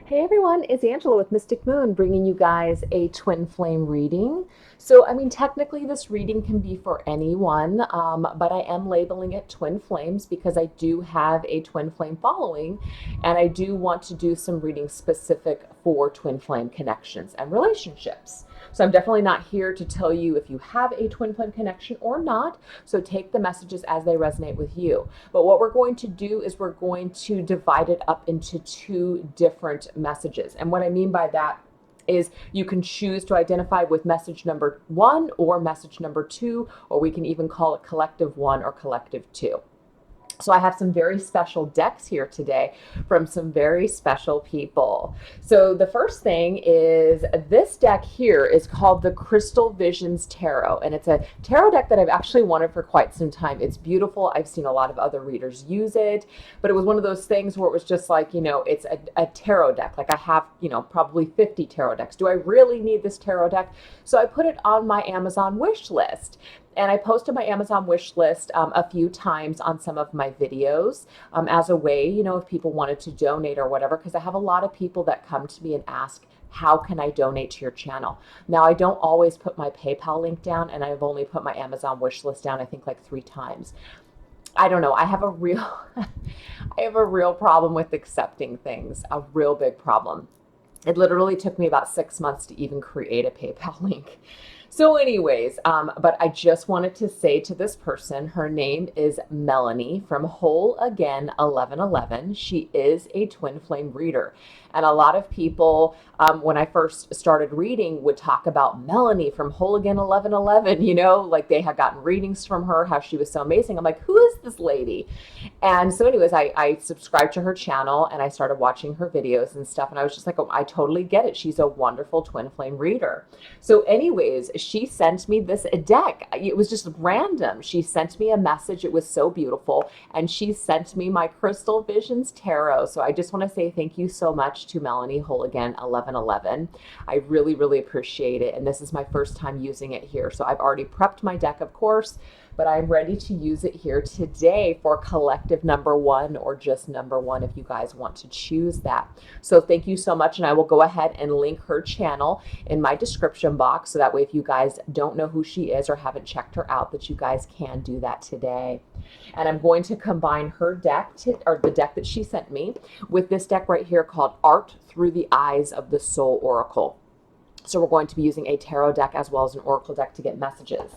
Hey everyone, it's Angela with Mystic Moon bringing you guys a twin flame reading. So, technically this reading can be for anyone, but I am labeling it twin flames because I do have a twin flame following and I do want to do some readings specific for twin flame connections and relationships. So I'm definitely not here to tell you if you have a twin flame connection or not. So take the messages as they resonate with you. But what we're going to do is we're going to divide it up into two different messages. And what I mean by that is you can choose to identify with message number one or message number two, or we can even call it collective one or collective two. So I have some very special decks here today from some very special people. So the first thing is this deck here is called the Crystal Visions Tarot, and it's a tarot deck that I've actually wanted for quite some time. It's beautiful. I've seen a lot of other readers use it, but it was one of those things where it was just like, it's a tarot deck. Like I have, probably 50 tarot decks. Do I really need this tarot deck? So I put it on my Amazon wish list. And I posted my Amazon wish list a few times on some of my videos as a way, if people wanted to donate or whatever, because I have a lot of people that come to me and ask, how can I donate to your channel? Now, I don't always put my PayPal link down, and I've only put my Amazon wish list down, I think like 3 times. I don't know. I have a real problem with accepting things, a real big problem. It literally took me about 6 months to even create a PayPal link. So anyways, but I just wanted to say to this person, her name is Melanie from Whole Again 1111. She is a twin flame reader. And a lot of people, when I first started reading, would talk about Melanie from Whole Again 1111, like they had gotten readings from her, how she was so amazing. I'm like, who is this lady? And so anyways, I subscribed to her channel and I started watching her videos and stuff. And I was just like, oh, I totally get it. She's a wonderful twin flame reader. So anyways, she sent me this deck. It was just random. She sent me a message. It was so beautiful. And she sent me my Crystal Visions Tarot. So I just want to say thank you so much to Melanie Whole Again 1111. I really, really appreciate it. And this is my first time using it here. So I've already prepped my deck, of course, but I'm ready to use it here today for collective number one or just number one if you guys want to choose that. So thank you so much. And I will go ahead and link her channel in my description box. So that way, if you guys don't know who she is or haven't checked her out, that you guys can do that today. And I'm going to combine her deck, or the deck that she sent me, with this deck right here called Art Through the Eyes of the Soul Oracle. So we're going to be using a tarot deck as well as an oracle deck to get messages.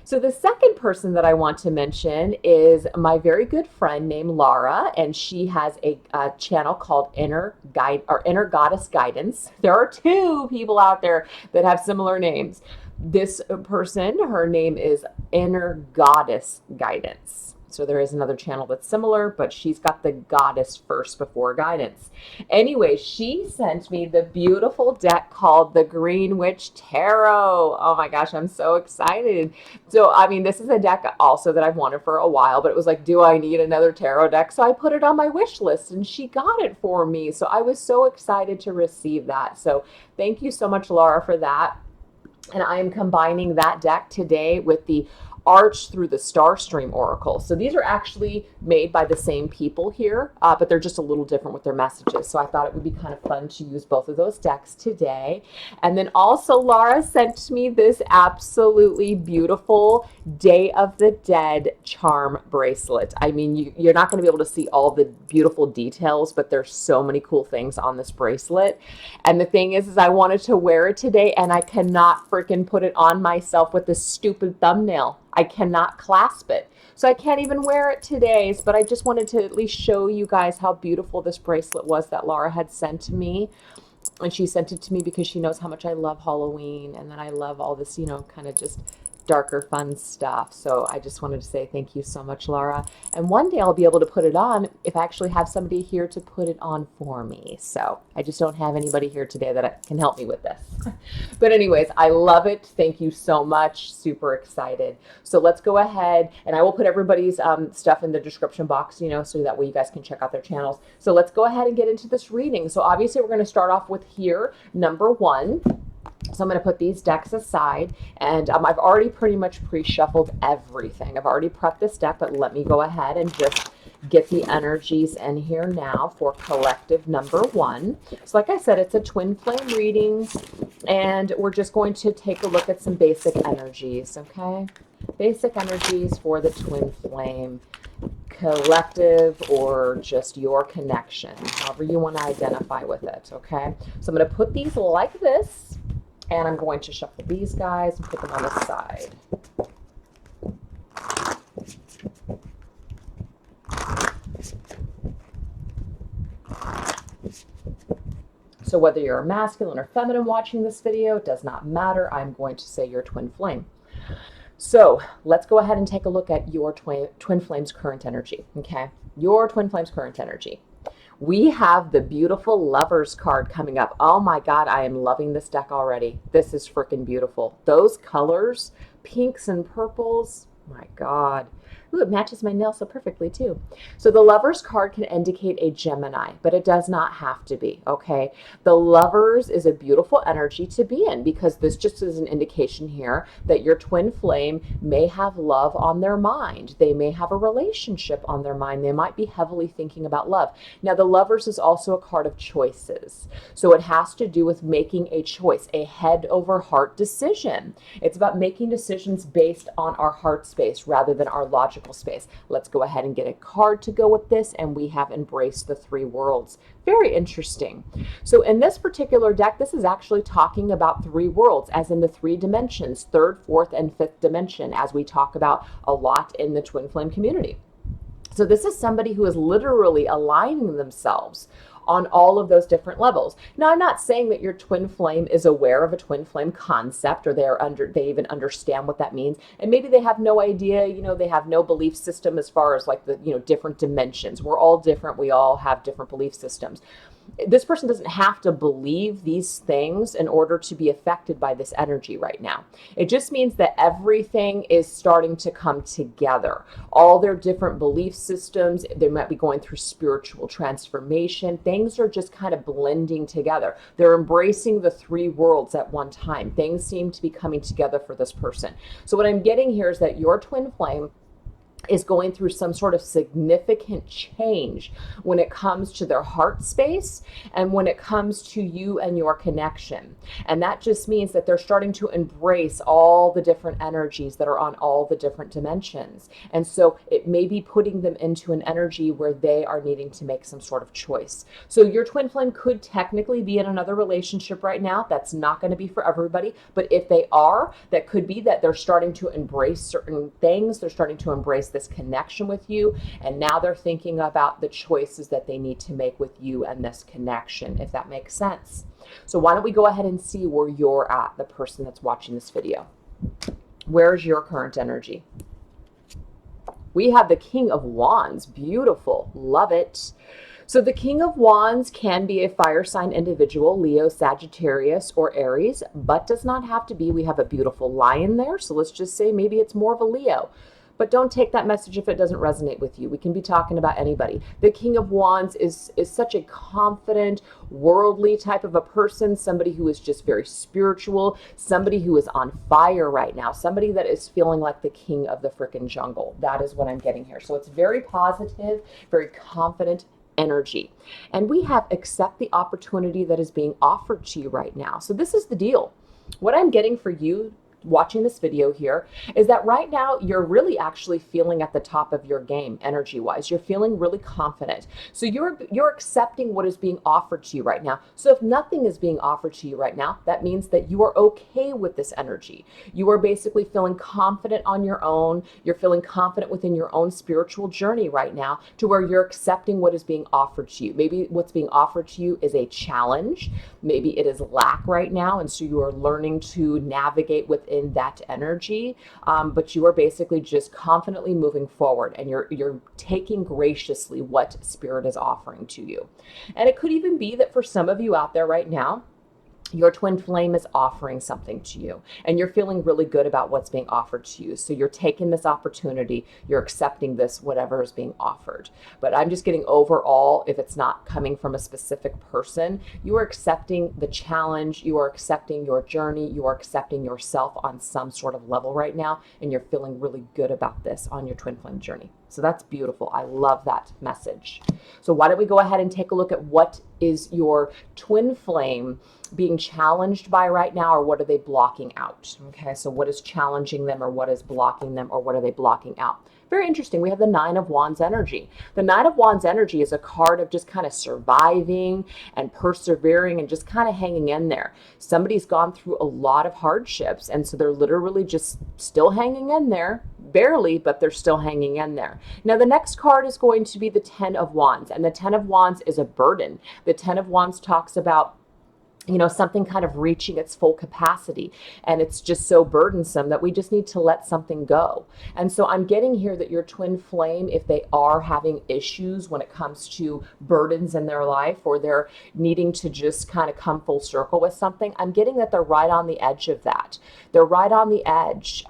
So the second person that I want to mention is my very good friend named Laura, and she has a channel called Inner Goddess Guidance. There are 2 people out there that have similar names. This person, her name is Inner Goddess Guidance. So there is another channel that's similar, but she's got the goddess first before guidance. Anyway, she sent me the beautiful deck called the Green Witch Tarot. Oh my gosh, I'm so excited. So, this is a deck also that I've wanted for a while, but it was like, do I need another tarot deck? So I put it on my wish list and she got it for me. So I was so excited to receive that. So thank you so much, Laura, for that. And I am combining that deck today with the Arch Through the Starstream Oracle. So these are actually made by the same people here, but they're just a little different with their messages. So I thought it would be kind of fun to use both of those decks today. And then also Laura sent me this absolutely beautiful Day of the Dead charm bracelet. You're not going to be able to see all the beautiful details, but there's so many cool things on this bracelet. And the thing is I wanted to wear it today and I cannot freaking put it on myself with this stupid thumbnail. I cannot clasp it. So I can't even wear it today, but I just wanted to at least show you guys how beautiful this bracelet was that Laura had sent to me. And she sent it to me because she knows how much I love Halloween and that I love all this, kind of just darker, fun stuff. So I just wanted to say thank you so much, Laura. And one day I'll be able to put it on if I actually have somebody here to put it on for me. So I just don't have anybody here today that can help me with this. But anyways, I love it. Thank you so much. Super excited. So let's go ahead and I will put everybody's stuff in the description box, so that way you guys can check out their channels. So let's go ahead and get into this reading. So obviously we're going to start off with here, number 1. So I'm going to put these decks aside, and I've already pretty much pre-shuffled everything. I've already prepped this deck, but let me go ahead and just get the energies in here now for collective number 1. So like I said, it's a twin flame reading, and we're just going to take a look at some basic energies, okay? Basic energies for the twin flame, collective, or just your connection, however you want to identify with it, okay? So I'm going to put these like this, and I'm going to shuffle these guys and put them on the side. So whether you're a masculine or feminine watching this video, it does not matter. I'm going to say your twin flame. So let's go ahead and take a look at your twin flame's current energy, okay? Your twin flame's current energy. We have the beautiful Lovers card coming up. Oh my God, I am loving this deck already. This is freaking beautiful. Those colors, pinks and purples, my God. Ooh, it matches my nails so perfectly too. So the Lovers card can indicate a Gemini, but it does not have to be, okay? The Lovers is a beautiful energy to be in, because this just is an indication here that your twin flame may have love on their mind. They may have a relationship on their mind. They might be heavily thinking about love. Now, the Lovers is also a card of choices. So it has to do with making a choice, a head over heart decision. It's about making decisions based on our heart space rather than our logical space. Let's go ahead and get a card to go with this, and we have embraced the 3 worlds. Very interesting. So in this particular deck, this is actually talking about 3 worlds, as in the 3 dimensions, 3rd, 4th, and 5th dimension, as we talk about a lot in the twin flame community. So this is somebody who is literally aligning themselves on all of those different levels. Now, I'm not saying that your twin flame is aware of a twin flame concept, or they even understand what that means. And maybe they have no idea, they have no belief system as far as like the, different dimensions. We're all different. We all have different belief systems. This person doesn't have to believe these things in order to be affected by this energy right now. It just means that everything is starting to come together. All their different belief systems, they might be going through spiritual transformation. Things are just kind of blending together. They're embracing the 3 worlds at one time. Things seem to be coming together for this person. So what I'm getting here is that your twin flame is going through some sort of significant change when it comes to their heart space and when it comes to you and your connection. And that just means that they're starting to embrace all the different energies that are on all the different dimensions. And so it may be putting them into an energy where they are needing to make some sort of choice. So your twin flame could technically be in another relationship right now. That's not going to be for everybody. But if they are, that could be that they're starting to embrace certain things. They're starting to embrace this connection with you, and now they're thinking about the choices that they need to make with you and this connection, if that makes sense. So why don't we go ahead and see where you're at, the person that's watching this video. Where's your current energy? We have the King of Wands. Beautiful. Love it. So the King of Wands can be a fire sign individual, Leo, Sagittarius, or Aries, but does not have to be. We have a beautiful lion there, so let's just say maybe it's more of a Leo. But don't take that message if it doesn't resonate with you. We can be talking about anybody. The King of Wands is such a confident, worldly type of a person, somebody who is just very spiritual, somebody who is on fire right now, somebody that is feeling like the king of the frickin' jungle. That is what I'm getting here. So it's very positive, very confident energy. And we have accept the opportunity that is being offered to you right now. So this is the deal. What I'm getting for you watching this video here is that right now you're really actually feeling at the top of your game energy wise. You're feeling really confident. So you're accepting what is being offered to you right now. So if nothing is being offered to you right now, that means that you are okay with this energy. You are basically feeling confident on your own. You're feeling confident within your own spiritual journey right now, to where you're accepting what is being offered to you. Maybe what's being offered to you is a challenge. Maybe it is lack right now, and so you are learning to navigate within that energy, but you are basically just confidently moving forward, and you're taking graciously what Spirit is offering to you. And it could even be that for some of you out there right now, your twin flame is offering something to you, and you're feeling really good about what's being offered to you. So you're taking this opportunity, you're accepting this, whatever is being offered. But I'm just getting overall, if it's not coming from a specific person, you are accepting the challenge, you are accepting your journey, you are accepting yourself on some sort of level right now, and you're feeling really good about this on your twin flame journey. So that's beautiful. I love that message. So why don't we go ahead and take a look at what is your twin flame being challenged by right now, or what are they blocking out? Okay, so what is challenging them, or what is blocking them, or what are they blocking out? Very interesting. We have the Nine of Wands energy. The Nine of Wands energy is a card of just kind of surviving and persevering and just kind of hanging in there. Somebody's gone through a lot of hardships, and so they're literally just still hanging in there, barely, but they're still hanging in there. Now, the next card is going to be the Ten of Wands, and the Ten of Wands is a burden. The Ten of Wands talks about something kind of reaching its full capacity. And it's just so burdensome that we just need to let something go. And so I'm getting here that your twin flame, if they are having issues when it comes to burdens in their life, or they're needing to just kind of come full circle with something, I'm getting that they're right on the edge of that. They're right on the edge.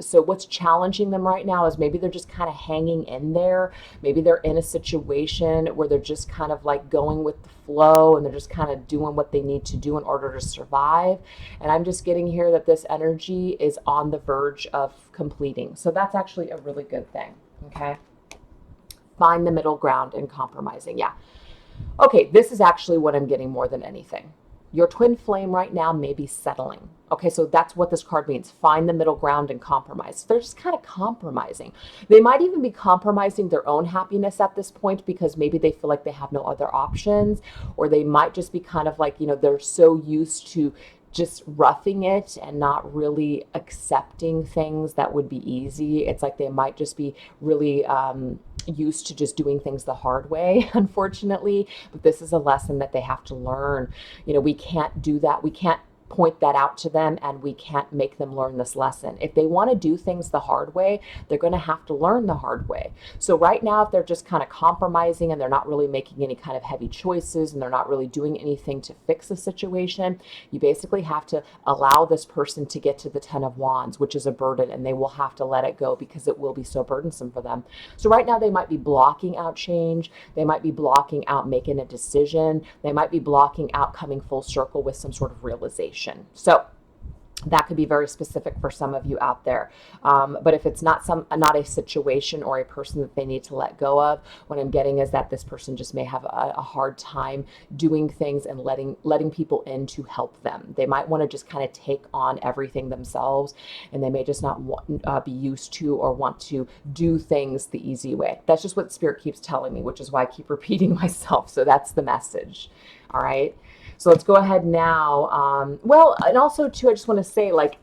So what's challenging them right now is maybe they're just kind of hanging in there. Maybe they're in a situation where they're just kind of like going with the flow, and they're just kind of doing what they need to do in order to survive. And I'm just getting here that this energy is on the verge of completing. So that's actually a really good thing. Okay. Find the middle ground in compromising. Yeah. Okay. This is actually what I'm getting more than anything. Your twin flame right now may be settling. Okay, so that's what this card means. Find the middle ground and compromise. They're just kind of compromising. They might even be compromising their own happiness at this point because maybe they feel like they have no other options, or they might just be kind of like, they're so used to just roughing it and not really accepting things that would be easy. It's like they might just be really used to just doing things the hard way, unfortunately. But this is a lesson that they have to learn. We can't do that. We can't point that out to them, and we can't make them learn this lesson. If they want to do things the hard way, they're going to have to learn the hard way. So right now, if they're just kind of compromising and they're not really making any kind of heavy choices and they're not really doing anything to fix the situation, you basically have to allow this person to get to the Ten of Wands, which is a burden, and they will have to let it go because it will be so burdensome for them. So right now, they might be blocking out change. They might be blocking out making a decision. They might be blocking out coming full circle with some sort of realization. So that could be very specific for some of you out there. But if it's not a situation or a person that they need to let go of, what I'm getting is that this person just may have a hard time doing things and letting people in to help them. They might want to just kind of take on everything themselves, and they may just not be used to or want to do things the easy way. That's just what Spirit keeps telling me, which is why I keep repeating myself. So that's the message. All right. So let's go ahead now. And also too, I just want to say, like,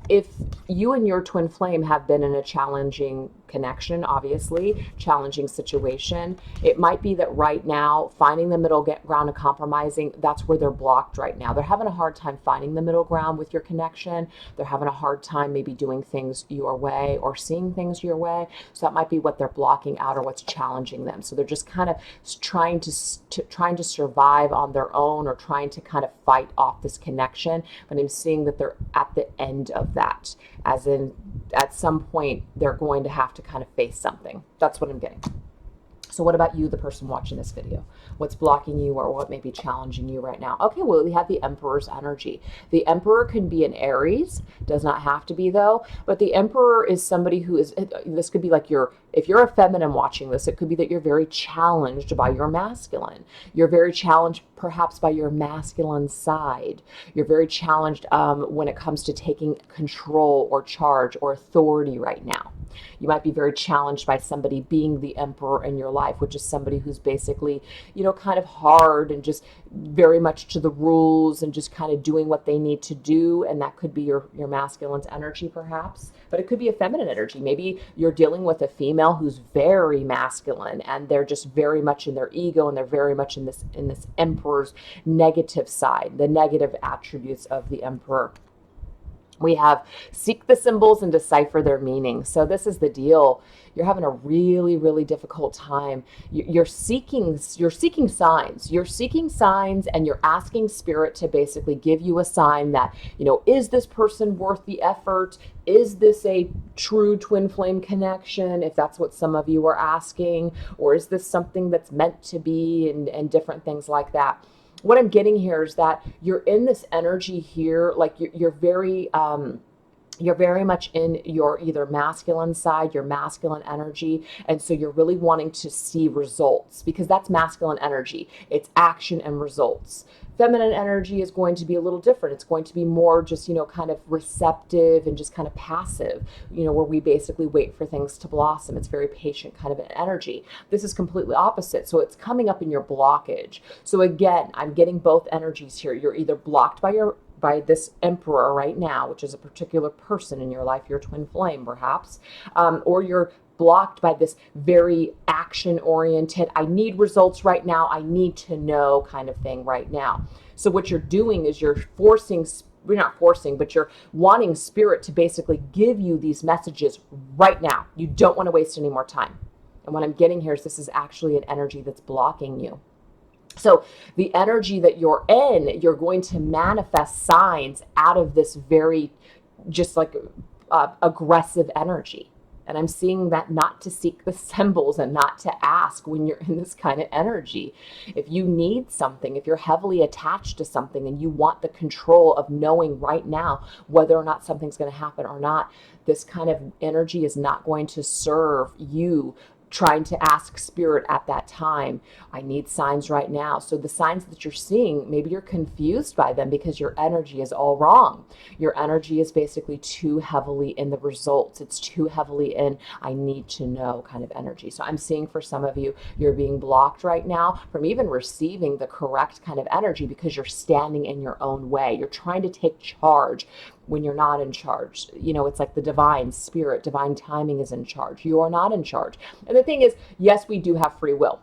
if you and your twin flame have been in a challenging connection, obviously, challenging situation, it might be that right now, finding the middle ground and compromising, that's where they're blocked right now. They're having a hard time finding the middle ground with your connection. They're having a hard time maybe doing things your way or seeing things your way. So that might be what they're blocking out or what's challenging them. So they're just kind of trying to survive on their own, or trying to kind of fight off this connection. But I'm seeing that they're at the end of that, as in at some point they're going to have to kind of face something. That's what I'm getting. So what about you, the person watching this video? What's blocking you, or what may be challenging you right now? Okay, well, we have the Emperor's energy. The Emperor can be an Aries, does not have to be though, but the Emperor is somebody who is, this could be like if you're a feminine watching this, it could be that you're very challenged by your masculine. You're very challenged perhaps by your masculine side. You're very challenged when it comes to taking control or charge or authority right now. You might be very challenged by somebody being the Emperor in your life, which is somebody who's basically, kind of hard and just very much to the rules and just kind of doing what they need to do. And that could be your masculine's energy, perhaps, but it could be a feminine energy. Maybe you're dealing with a female who's very masculine, and they're just very much in their ego, and they're very much in this Emperor's negative side, the negative attributes of the Emperor. We have seek the symbols and decipher their meaning. So this is the deal. You're having a really, really difficult time. You're seeking signs. You're seeking signs, and you're asking Spirit to basically give you a sign that, is this person worth the effort? Is this a true twin flame connection, if that's what some of you are asking? Or is this something that's meant to be, and different things like that? What I'm getting here is that you're in this energy here, like you're very, You're very much in your either masculine side, your masculine energy. And so you're really wanting to see results because that's masculine energy. It's action and results. Feminine energy is going to be a little different. It's going to be more just, kind of receptive and just kind of passive, where we basically wait for things to blossom. It's very patient kind of an energy. This is completely opposite. So it's coming up in your blockage. So again, I'm getting both energies here. You're either blocked by this emperor right now, which is a particular person in your life, your twin flame perhaps, or you're blocked by this very action oriented, I need results right now, I need to know kind of thing right now. So what you're doing is you're not forcing, but you're wanting spirit to basically give you these messages right now. You don't want to waste any more time. And what I'm getting here is this is actually an energy that's blocking you. So the energy that you're in, you're going to manifest signs out of this very just like aggressive energy. And I'm seeing that not to seek the symbols and not to ask when you're in this kind of energy. If you need something, if you're heavily attached to something and you want the control of knowing right now whether or not something's going to happen or not, this kind of energy is not going to serve you trying to ask spirit at that time. I need signs right now. So the signs that you're seeing, maybe you're confused by them because your energy is all wrong. Your energy is basically too heavily in the results. It's too heavily in I need to know kind of energy. So I'm seeing for some of you, you're being blocked right now from even receiving the correct kind of energy because you're standing in your own way. You're trying to take charge when you're not in charge. It's like the divine spirit, divine timing is in charge. You are not in charge. And the thing is, yes, we do have free will.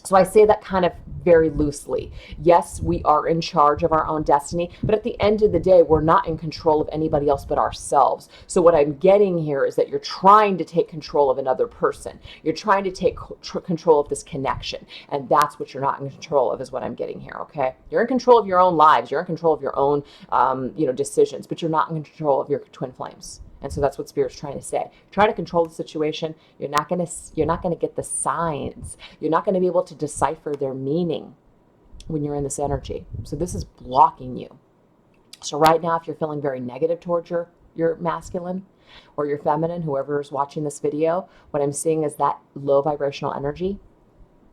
So I say that kind of very loosely. Yes, we are in charge of our own destiny, but at the end of the day, we're not in control of anybody else but ourselves. So what I'm getting here is that you're trying to take control of another person. You're trying to take control of this connection. And that's what you're not in control of is what I'm getting here, okay? You're in control of your own lives. You're in control of your own, decisions, but you're not in control of your twin flames. And so that's what Spirit's trying to say. Try to control the situation. You're not going to get the signs. You're not going to be able to decipher their meaning when you're in this energy. So this is blocking you. So right now, if you're feeling very negative towards your masculine or your feminine, whoever is watching this video, what I'm seeing is that low vibrational energy.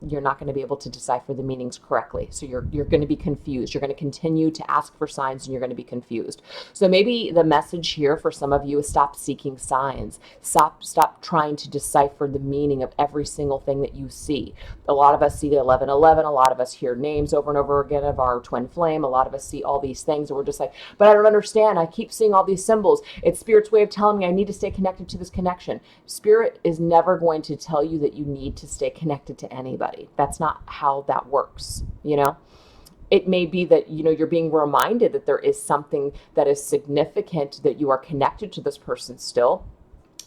You're not going to be able to decipher the meanings correctly. So you're going to be confused. You're going to continue to ask for signs and you're going to be confused. So maybe the message here for some of you is stop seeking signs. Stop trying to decipher the meaning of every single thing that you see. A lot of us see the 1111. A lot of us hear names over and over again of our twin flame. A lot of us see all these things and we're just like, but I don't understand. I keep seeing all these symbols. It's Spirit's way of telling me I need to stay connected to this connection. Spirit is never going to tell you that you need to stay connected to anybody. That's not how that works, It may be that, you're being reminded that there is something that is significant, that you are connected to this person still.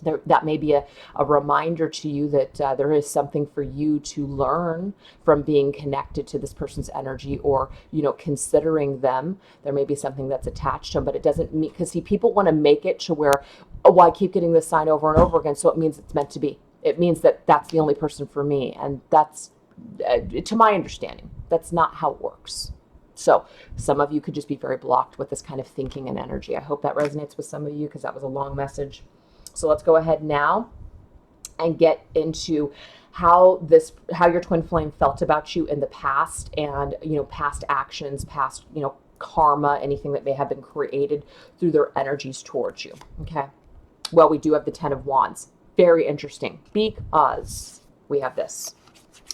That may be a reminder to you that there is something for you to learn from being connected to this person's energy or, considering them. There may be something that's attached to them, but it doesn't mean, because people want to make it to where, I keep getting this sign over and over again, so it means it's meant to be. It means that that's the only person for me. And that's, to my understanding, that's not how it works. So some of you could just be very blocked with this kind of thinking and energy. I hope that resonates with some of you because that was a long message. So let's go ahead now and get into how your twin flame felt about you in the past and, past actions, past, karma, anything that may have been created through their energies towards you. Okay. Well, we do have the 10 of Wands. Very interesting because we have this.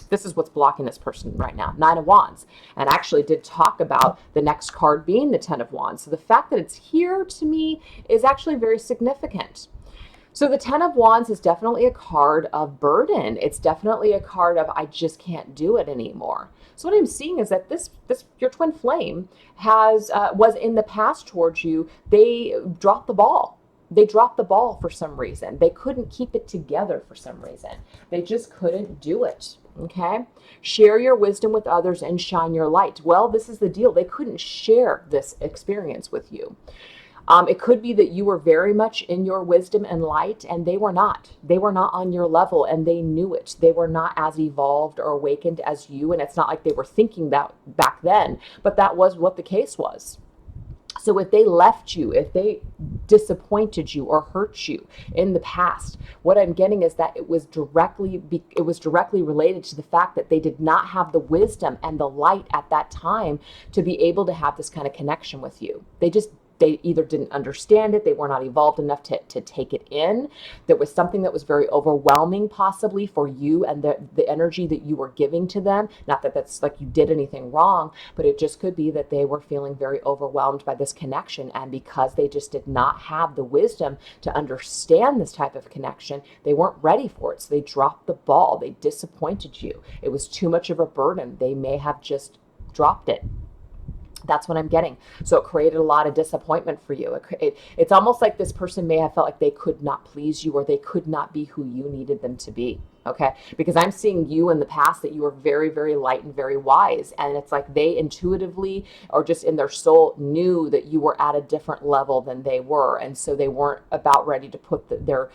This is what's blocking this person right now. 9 of Wands. And actually did talk about the next card being the 10 of Wands. So the fact that it's here to me is actually very significant. So the 10 of Wands is definitely a card of burden. It's definitely a card of I just can't do it anymore. So what I'm seeing is that this your twin flame was in the past towards you. They dropped the ball. They dropped the ball for some reason. They couldn't keep it together for some reason. They just couldn't do it. Okay? Share your wisdom with others and shine your light. Well, this is the deal. They couldn't share this experience with you. It could be that you were very much in your wisdom and light and they were not. They were not on your level and they knew it. They were not as evolved or awakened as you. And it's not like they were thinking that back then, but that was what the case was. So if they left you, if they disappointed you or hurt you in the past, what I'm getting is that it was directly related to the fact that they did not have the wisdom and the light at that time to be able to have this kind of connection with you. They either didn't understand it, they were not evolved enough to take it in. There was something that was very overwhelming, possibly for you and the energy that you were giving to them. Not that that's like you did anything wrong, but it just could be that they were feeling very overwhelmed by this connection. And because they just did not have the wisdom to understand this type of connection, they weren't ready for it. So they dropped the ball, they disappointed you. It was too much of a burden. They may have just dropped it. That's what I'm getting. So it created a lot of disappointment for you. It's almost like this person may have felt like they could not please you or they could not be who you needed them to be. Okay. Because I'm seeing you in the past that you were very, very light and very wise. And it's like they intuitively or just in their soul knew that you were at a different level than they were. And so they weren't about ready to put their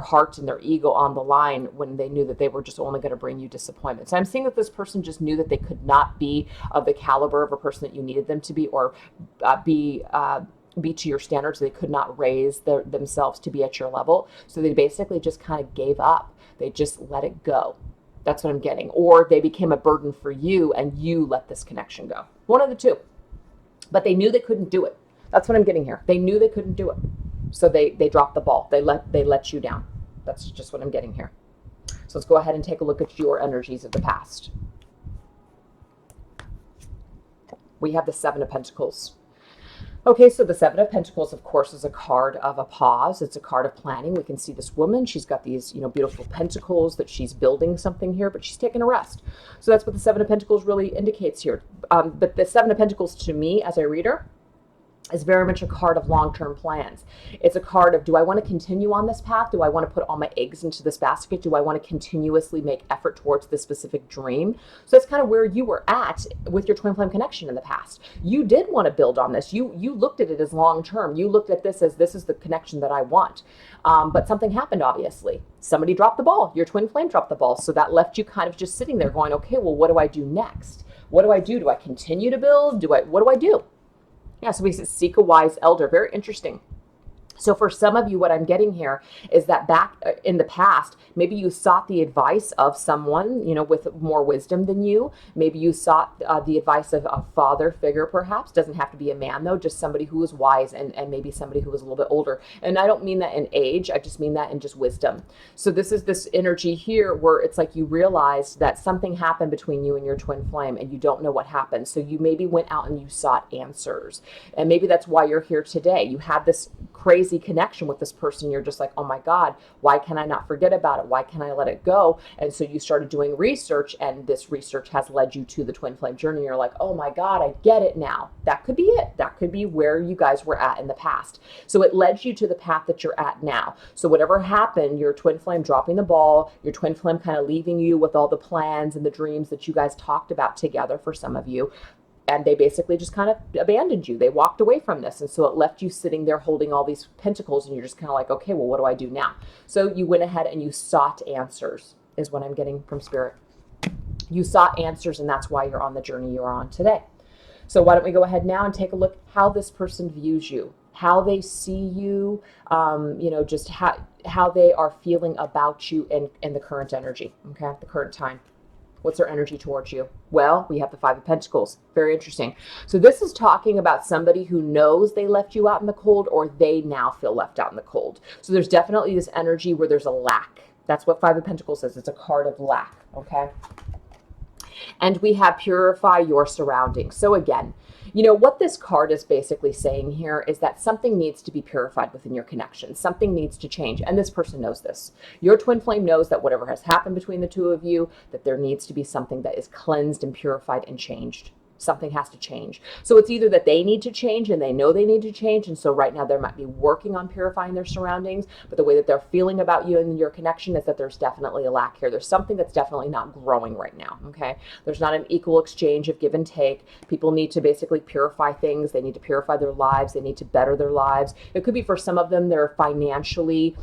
heart and their ego on the line when they knew that they were just only going to bring you disappointment. So I'm seeing that this person just knew that they could not be of the caliber of a person that you needed them to be or be to your standards. They could not raise themselves to be at your level. So they basically just kind of gave up. They just let it go. That's what I'm getting. Or they became a burden for you and you let this connection go. One of the two. But they knew they couldn't do it. That's what I'm getting here. They knew they couldn't do it. So they dropped the ball. They let you down. That's just what I'm getting here. So let's go ahead and take a look at your energies of the past. We have the Seven of Pentacles. Okay, so the Seven of Pentacles, of course, is a card of a pause. It's a card of planning. We can see this woman. She's got these, beautiful pentacles that she's building something here, but she's taking a rest. So that's what the Seven of Pentacles really indicates here. But the Seven of Pentacles, to me, as a reader, is very much a card of long-term plans. It's a card of, do I want to continue on this path? Do I want to put all my eggs into this basket? Do I want to continuously make effort towards this specific dream? So that's kind of where you were at with your twin flame connection in the past. You did want to build on this. You looked at it as long-term. You looked at this as this is the connection that I want. But something happened, obviously. Somebody dropped the ball. Your twin flame dropped the ball. So that left you kind of just sitting there going, okay, well, what do I do next? What do I do? Do I continue to build? What do I do? Yeah, so we seek a wise elder. Very interesting. So for some of you, what I'm getting here is that back in the past, maybe you sought the advice of someone, with more wisdom than you. Maybe you sought the advice of a father figure, perhaps. Doesn't have to be a man, though, just somebody who was wise and maybe somebody who was a little bit older. And I don't mean that in age. I just mean that in just wisdom. So this is this energy here where it's like you realized that something happened between you and your twin flame and you don't know what happened. So you maybe went out and you sought answers. And maybe that's why you're here today. You had this crazy connection with this person. You're just like, oh my God, why can I not forget about it? Why can I let it go? And so you started doing research, and this research has led you to the twin flame journey. You're like, oh my God, I get it now. That could be it. That could be where you guys were at in the past. So it led you to the path that you're at now. So whatever happened, your twin flame dropping the ball, your twin flame kind of leaving you with all the plans and the dreams that you guys talked about together for some of you. And they basically just kind of abandoned you. They walked away from this. And so it left you sitting there holding all these pentacles, and you're just kind of like, okay, well, what do I do now? So you went ahead and you sought answers, is what I'm getting from Spirit. You sought answers, and that's why you're on the journey you're on today. So why don't we go ahead now and take a look how this person views you, how they see you, just how they are feeling about you in the current energy, okay, the current time. What's their energy towards you? Well, we have the Five of Pentacles. Very interesting. So this is talking about somebody who knows they left you out in the cold, or they now feel left out in the cold. So there's definitely this energy where there's a lack. That's what Five of Pentacles is. It's a card of lack, okay? And we have purify your surroundings. So again, what this card is basically saying here is that something needs to be purified within your connection. Something needs to change. And this person knows this. Your twin flame knows that whatever has happened between the two of you, that there needs to be something that is cleansed and purified and changed. Something has to change. So it's either that they need to change and they know they need to change. And so right now they might be working on purifying their surroundings, but the way that they're feeling about you and your connection is that there's definitely a lack here. There's something that's definitely not growing right now. Okay. There's not an equal exchange of give and take. People need to basically purify things. They need to purify their lives. They need to better their lives. It could be for some of them, they're financially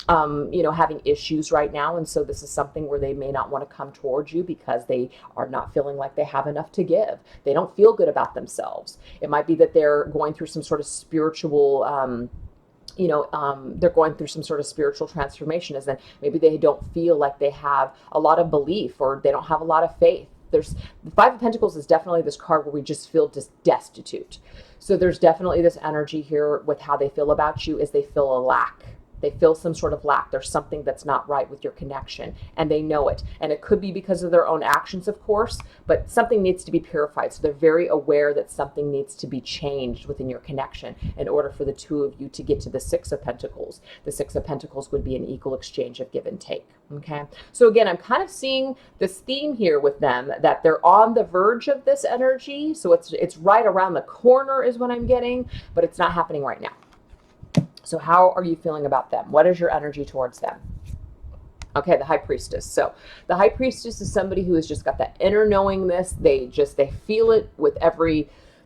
you know, having issues right now. And so this is something where they may not want to come towards you because they are not feeling like they have enough to give. They don't feel good about themselves. It might be that they're going through some sort of spiritual, they're going through some sort of spiritual transformation, as in maybe they don't feel like they have a lot of belief or they don't have a lot of faith. There's the Five of Pentacles is definitely this card where we just feel just destitute. So there's definitely this energy here with how they feel about you is they feel a lack. They feel some sort of lack. There's something that's not right with your connection, and they know it. And it could be because of their own actions, of course, but something needs to be purified. So they're very aware that something needs to be changed within your connection in order for the two of you to get to the Six of Pentacles. The Six of Pentacles would be an equal exchange of give and take. Okay. So again, I'm kind of seeing this theme here with them that they're on the verge of this energy. So it's right around the corner is what I'm getting, but it's not happening right now. So how are you feeling about them? What is your energy towards them? Okay, the High Priestess. So the High Priestess is somebody who has just got that inner knowingness. They feel it with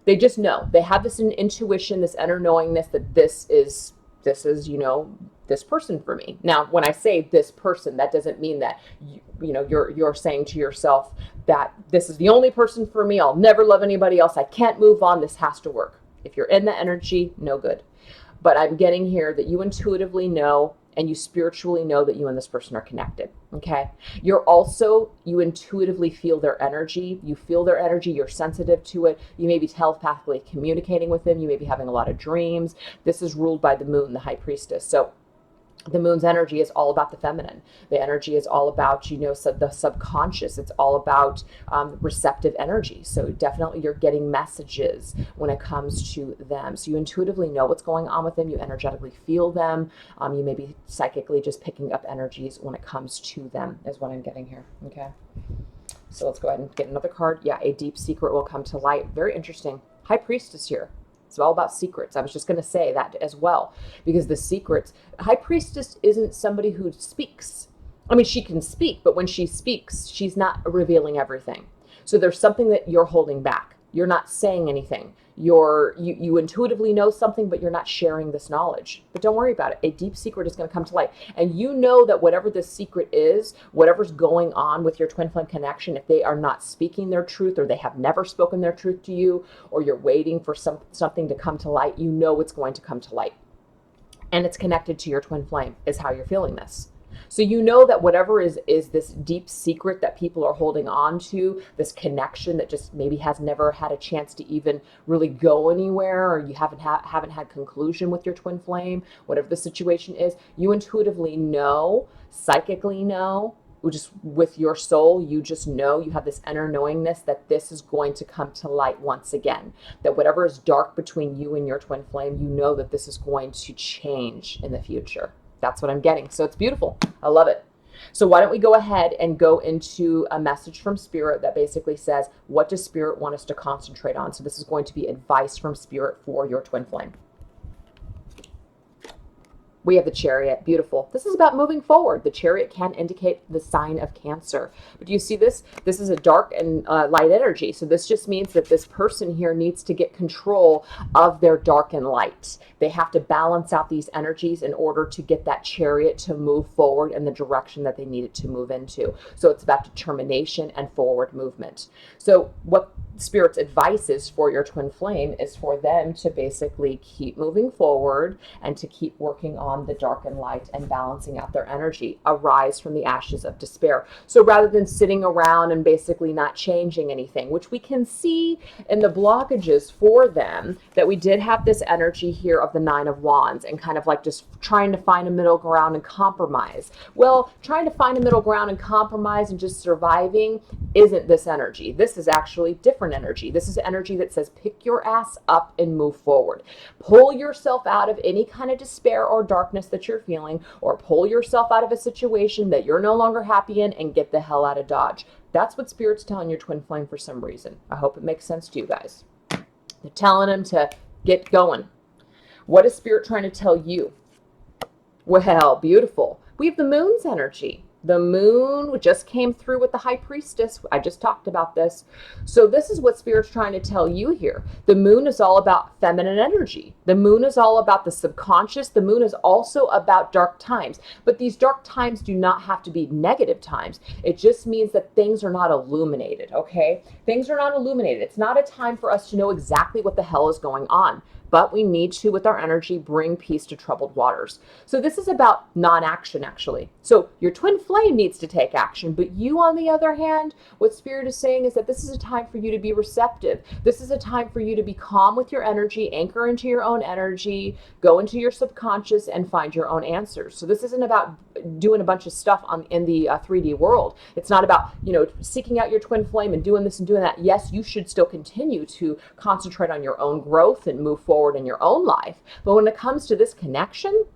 they just know. They have this intuition, this inner knowingness that this is, this person for me. Now, when I say this person, that doesn't mean that, you're saying to yourself that this is the only person for me. I'll never love anybody else. I can't move on. This has to work. If you're in that energy, no good. But I'm getting here that you intuitively know and you spiritually know that you and this person are connected, okay? You intuitively feel their energy. You feel their energy. You're sensitive to it. You may be telepathically communicating with them. You may be having a lot of dreams. This is ruled by the moon, the High Priestess. So the moon's energy is all about the feminine. The energy is all about, the subconscious. It's all about receptive energy. So definitely you're getting messages when it comes to them. So you intuitively know what's going on with them. You energetically feel them. You may be psychically just picking up energies when it comes to them is what I'm getting here. Okay. So let's go ahead and get another card. Yeah, a deep secret will come to light. Very interesting. High Priestess here. It's all about secrets. I was just going to say that as well, because the secrets, High Priestess isn't somebody who speaks. I mean, she can speak, but when she speaks, she's not revealing everything. So there's something that you're holding back. You're not saying anything. You intuitively know something, but you're not sharing this knowledge. But don't worry about it. A deep secret is going to come to light. And you know that whatever this secret is, whatever's going on with your twin flame connection, if they are not speaking their truth or they have never spoken their truth to you, or you're waiting for something to come to light, you know it's going to come to light. And it's connected to your twin flame is how you're feeling this. So you know that whatever is this deep secret that people are holding on to, this connection that just maybe has never had a chance to even really go anywhere, or you haven't had conclusion with your twin flame, whatever the situation is, you intuitively know, psychically know, just with your soul, you just know, you have this inner knowingness that this is going to come to light once again. That whatever is dark between you and your twin flame, you know that this is going to change in the future. That's what I'm getting. So it's beautiful. I love it. So why don't we go ahead and go into a message from Spirit that basically says, what does Spirit want us to concentrate on? So this is going to be advice from Spirit for your twin flame. We have the Chariot. Beautiful. This is about moving forward. The Chariot can indicate the sign of Cancer. But do you see this? This is a dark and light energy. So this just means that this person here needs to get control of their dark and light. They have to balance out these energies in order to get that Chariot to move forward in the direction that they need it to move into. So it's about determination and forward movement. So what Spirit's advice is for your twin flame is for them to basically keep moving forward and to keep working on the dark and light and balancing out their energy. Arise from the ashes of despair. So rather than sitting around and basically not changing anything, which we can see in the blockages for them, that we did have this energy here of the Nine of Wands and kind of like just trying to find a middle ground and compromise. Well, trying to find a middle ground and compromise and just surviving isn't this energy. This is actually different energy. This is energy that says pick your ass up and move forward. Pull yourself out of any kind of despair or darkness that you're feeling, or pull yourself out of a situation that you're no longer happy in and get the hell out of Dodge. That's what Spirit's telling your twin flame for some reason. I hope it makes sense to you guys. They're telling them to get going. What is Spirit trying to tell you? Well, beautiful. We have the moon's energy. The moon just came through with the high priestess. I just talked about this. So this is what Spirit's trying to tell you here. The moon is all about feminine energy. The moon is all about the subconscious. The moon is also about dark times. But these dark times do not have to be negative times. It just means that things are not illuminated, okay? Things are not illuminated. It's not a time for us to know exactly what the hell is going on. But we need to, with our energy, bring peace to troubled waters. So this is about non-action, actually. So your twin flame needs to take action, but you, on the other hand, what Spirit is saying is that this is a time for you to be receptive. This is a time for you to be calm with your energy, anchor into your own energy, go into your subconscious, and find your own answers. So this isn't about doing a bunch of stuff in the 3D world. It's not about, seeking out your twin flame and doing this and doing that. Yes, you should still continue to concentrate on your own growth and move forward in your own life. But when it comes to this connection,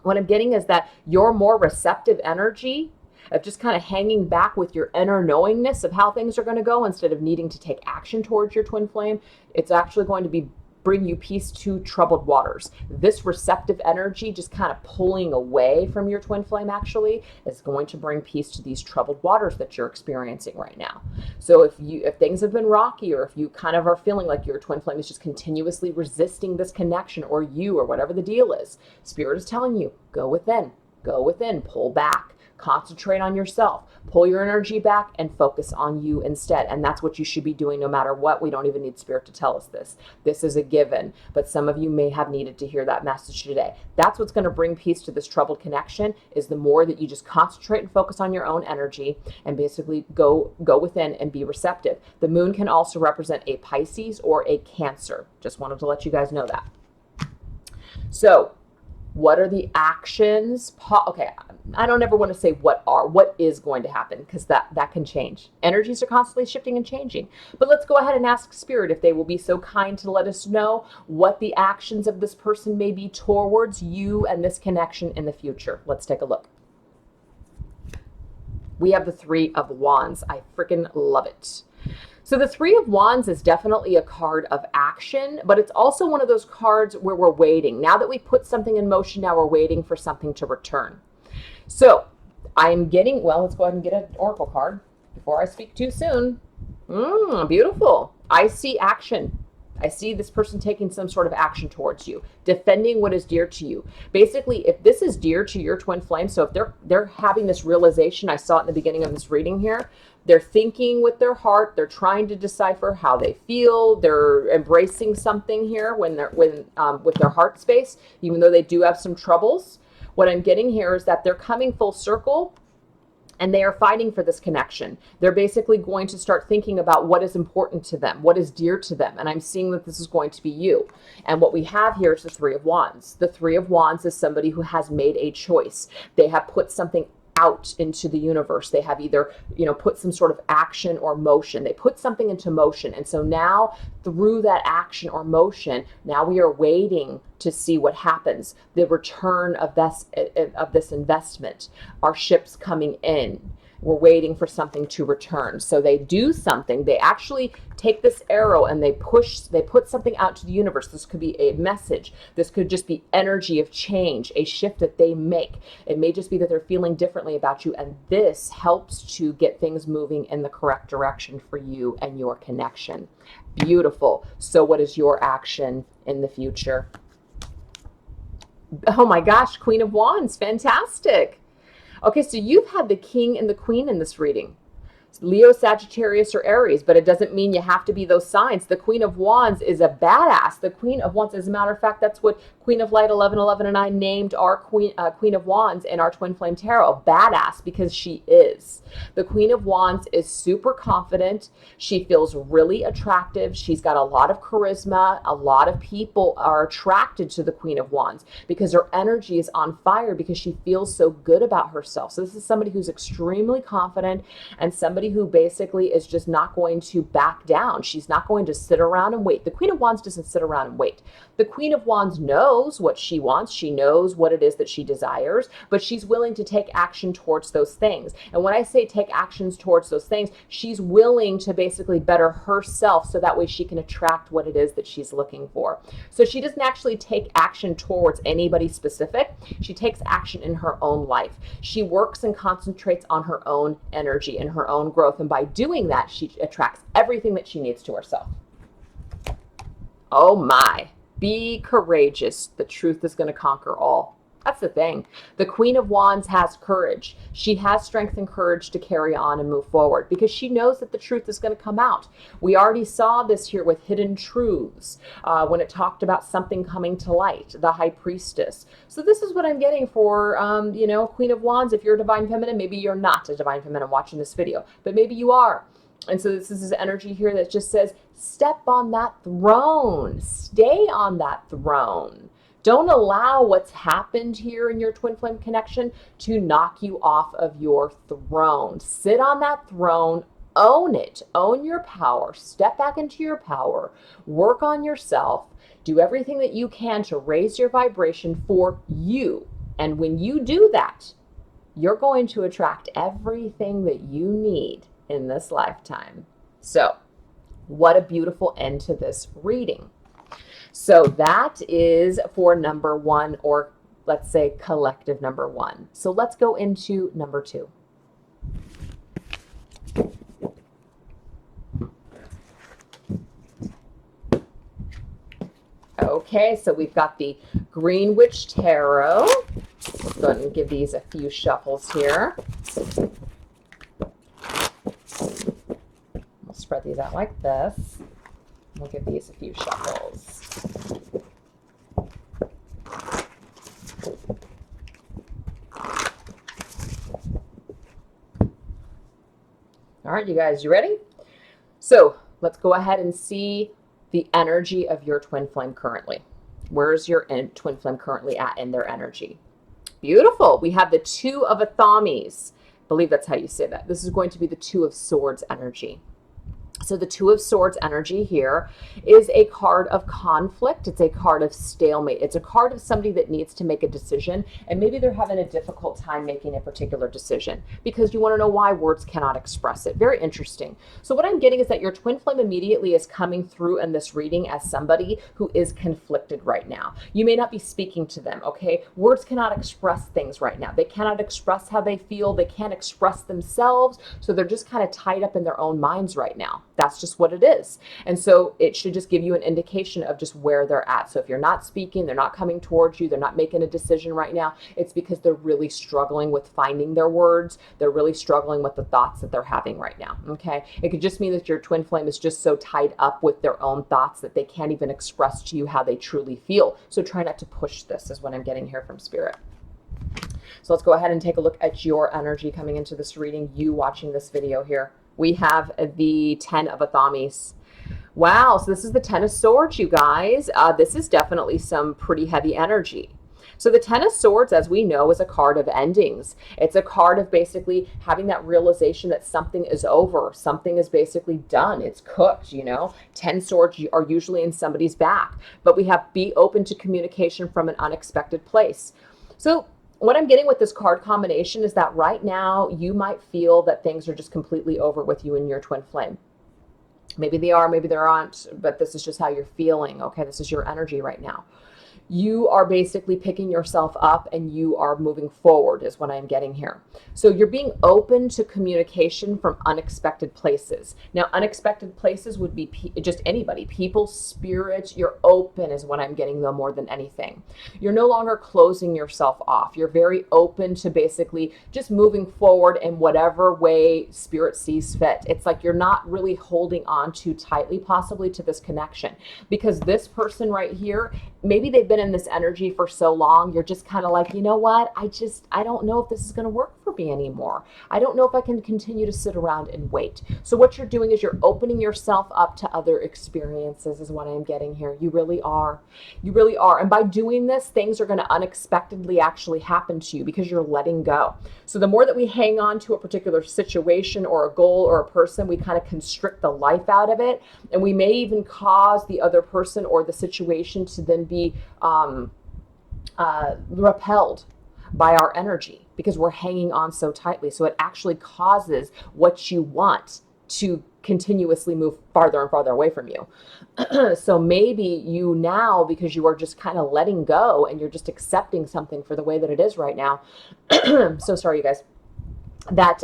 what I'm getting is that your more receptive energy of just kind of hanging back with your inner knowingness of how things are going to go instead of needing to take action towards your twin flame, it's actually going to bring you peace to troubled waters. This receptive energy, just kind of pulling away from your twin flame, actually is going to bring peace to these troubled waters that you're experiencing right now. So if things have been rocky, or if you kind of are feeling like your twin flame is just continuously resisting this connection, or whatever the deal is, Spirit is telling you, go within, pull back, concentrate on yourself, pull your energy back, and focus on you instead. And that's what you should be doing no matter what. We don't even need Spirit to tell us this. This is a given, but some of you may have needed to hear that message today. That's what's going to bring peace to this troubled connection, is the more that you just concentrate and focus on your own energy and basically go within and be receptive. The moon can also represent a Pisces or a Cancer. Just wanted to let you guys know that. So what are the actions? Okay, I don't ever want to say what is going to happen, because that can change. Energies are constantly shifting and changing. But let's go ahead and ask Spirit if they will be so kind to let us know what the actions of this person may be towards you and this connection in the future. Let's take a look. We have the Three of Wands. I freaking love it. So the Three of Wands is definitely a card of action, but it's also one of those cards where we're waiting. Now that we put something in motion, now we're waiting for something to return. So I'm getting, let's go ahead and get an oracle card before I speak too soon. Beautiful. I see action. I see this person taking some sort of action towards you, defending what is dear to you. Basically, if this is dear to your twin flame, so if they're having this realization, I saw it in the beginning of this reading here, they're thinking with their heart, they're trying to decipher how they feel, they're embracing something here with their heart space, even though they do have some troubles. What I'm getting here is that they're coming full circle, and they are fighting for this connection. They're basically going to start thinking about what is important to them, what is dear to them. And I'm seeing that this is going to be you. And what we have here is the Three of Wands. The Three of Wands is somebody who has made a choice. They have put something out into the universe. They have either, put some sort of action or motion. They put something into motion. And so now through that action or motion, now we are waiting to see what happens. The return of this investment, our ships coming in. We're waiting for something to return. So they do something. They actually take this arrow and they put something out to the universe. This could be a message. This could just be energy of change, a shift that they make. It may just be that they're feeling differently about you. And this helps to get things moving in the correct direction for you and your connection. Beautiful. So what is your action in the future? Oh my gosh, Queen of Wands. Fantastic. Okay, so you've had the King and the Queen in this reading. Leo, Sagittarius, or Aries, but it doesn't mean you have to be those signs. The Queen of Wands is a badass. The Queen of Wands, as a matter of fact, that's what Queen of Light 1111 and I named our Queen of Wands in our Twin Flame Tarot. Badass, because she is. The Queen of Wands is super confident. She feels really attractive. She's got a lot of charisma. A lot of people are attracted to the Queen of Wands because her energy is on fire, because she feels so good about herself. So this is somebody who's extremely confident and somebody somebody who basically is just not going to back down. She's not going to sit around and wait. The Queen of Wands doesn't sit around and wait. The Queen of Wands knows what she wants. She knows what it is that she desires, but she's willing to take action towards those things. And when I say take actions towards those things, she's willing to basically better herself so that way she can attract what it is that she's looking for. So she doesn't actually take action towards anybody specific. She takes action in her own life. She works and concentrates on her own energy and her own growth. And by doing that, she attracts everything that she needs to herself. Oh my. Be courageous. The truth is going to conquer all. That's the thing. The Queen of Wands has courage. She has strength and courage to carry on and move forward because she knows that the truth is going to come out. We already saw this here with Hidden Truths when it talked about something coming to light, the High Priestess. So this is what I'm getting for, Queen of Wands. If you're a Divine Feminine, maybe you're not a Divine Feminine watching this video, but maybe you are. And so this is this energy here that just says, step on that throne. Stay on that throne. Don't allow what's happened here in your twin flame connection to knock you off of your throne. Sit on that throne, own it, own your power, step back into your power, work on yourself, do everything that you can to raise your vibration for you. And when you do that, you're going to attract everything that you need in this lifetime. So, what a beautiful end to this reading. So that is for number one, or let's say collective number one. So let's go into number two. Okay, so we've got the Green Witch Tarot. Let's go ahead and give these a few shuffles here. We'll spread these out like this. We'll give these a few shuffles. All right, you guys, you ready? So let's go ahead and see the energy of your twin flame currently. Where's your twin flame currently at in their energy? Beautiful. We have the Two of Athames. I believe that's how you say that. This is going to be the Two of Swords energy. So the Two of Swords energy here is a card of conflict. It's a card of stalemate. It's a card of somebody that needs to make a decision, and maybe they're having a difficult time making a particular decision because you want to know why words cannot express it. Very interesting. So what I'm getting is that your twin flame immediately is coming through in this reading as somebody who is conflicted right now. You may not be speaking to them, okay? Words cannot express things right now. They cannot express how they feel. They can't express themselves. So they're just kind of tied up in their own minds right now. That's just what it is. And so it should just give you an indication of just where they're at. So if you're not speaking, they're not coming towards you, they're not making a decision right now, it's because they're really struggling with finding their words. They're really struggling with the thoughts that they're having right now. Okay. It could just mean that your twin flame is just so tied up with their own thoughts that they can't even express to you how they truly feel. So try not to push this, is what I'm getting here from Spirit. So let's go ahead and take a look at your energy coming into this reading, you watching this video here. We have the Ten of Athames. Wow, so this is the Ten of Swords, you guys. This is definitely some pretty heavy energy. So the Ten of Swords, as we know, is a card of endings. It's a card of basically having that realization that something is over. Something is basically done. It's cooked, you know. 10 swords are usually in somebody's back. But we have be open to communication from an unexpected place. So what I'm getting with this card combination is that right now you might feel that things are just completely over with you and your twin flame. Maybe they are, maybe they aren't, but this is just how you're feeling. Okay, this is your energy right now. You are basically picking yourself up and you are moving forward is what I'm getting here. So you're being open to communication from unexpected places. Now, unexpected places would be just anybody, people, spirit. You're open is what I'm getting though more than anything. You're no longer closing yourself off. You're very open to basically just moving forward in whatever way spirit sees fit. It's like you're not really holding on too tightly possibly to this connection because this person right here, maybe they've been been in this energy for so long, you're just kind of like, you know what? I don't know if this is going to work for me anymore. I don't know if I can continue to sit around and wait. So what you're doing is you're opening yourself up to other experiences is what I'm getting here. You really are. You really are. And by doing this, things are going to unexpectedly actually happen to you because you're letting go. So the more that we hang on to a particular situation or a goal or a person, we kind of constrict the life out of it. And we may even cause the other person or the situation to then be repelled by our energy because we're hanging on so tightly. So it actually causes what you want to continuously move farther and farther away from you. So maybe you now, because you are just kind of letting go and you're just accepting something for the way that it is right now. So sorry, you guys, that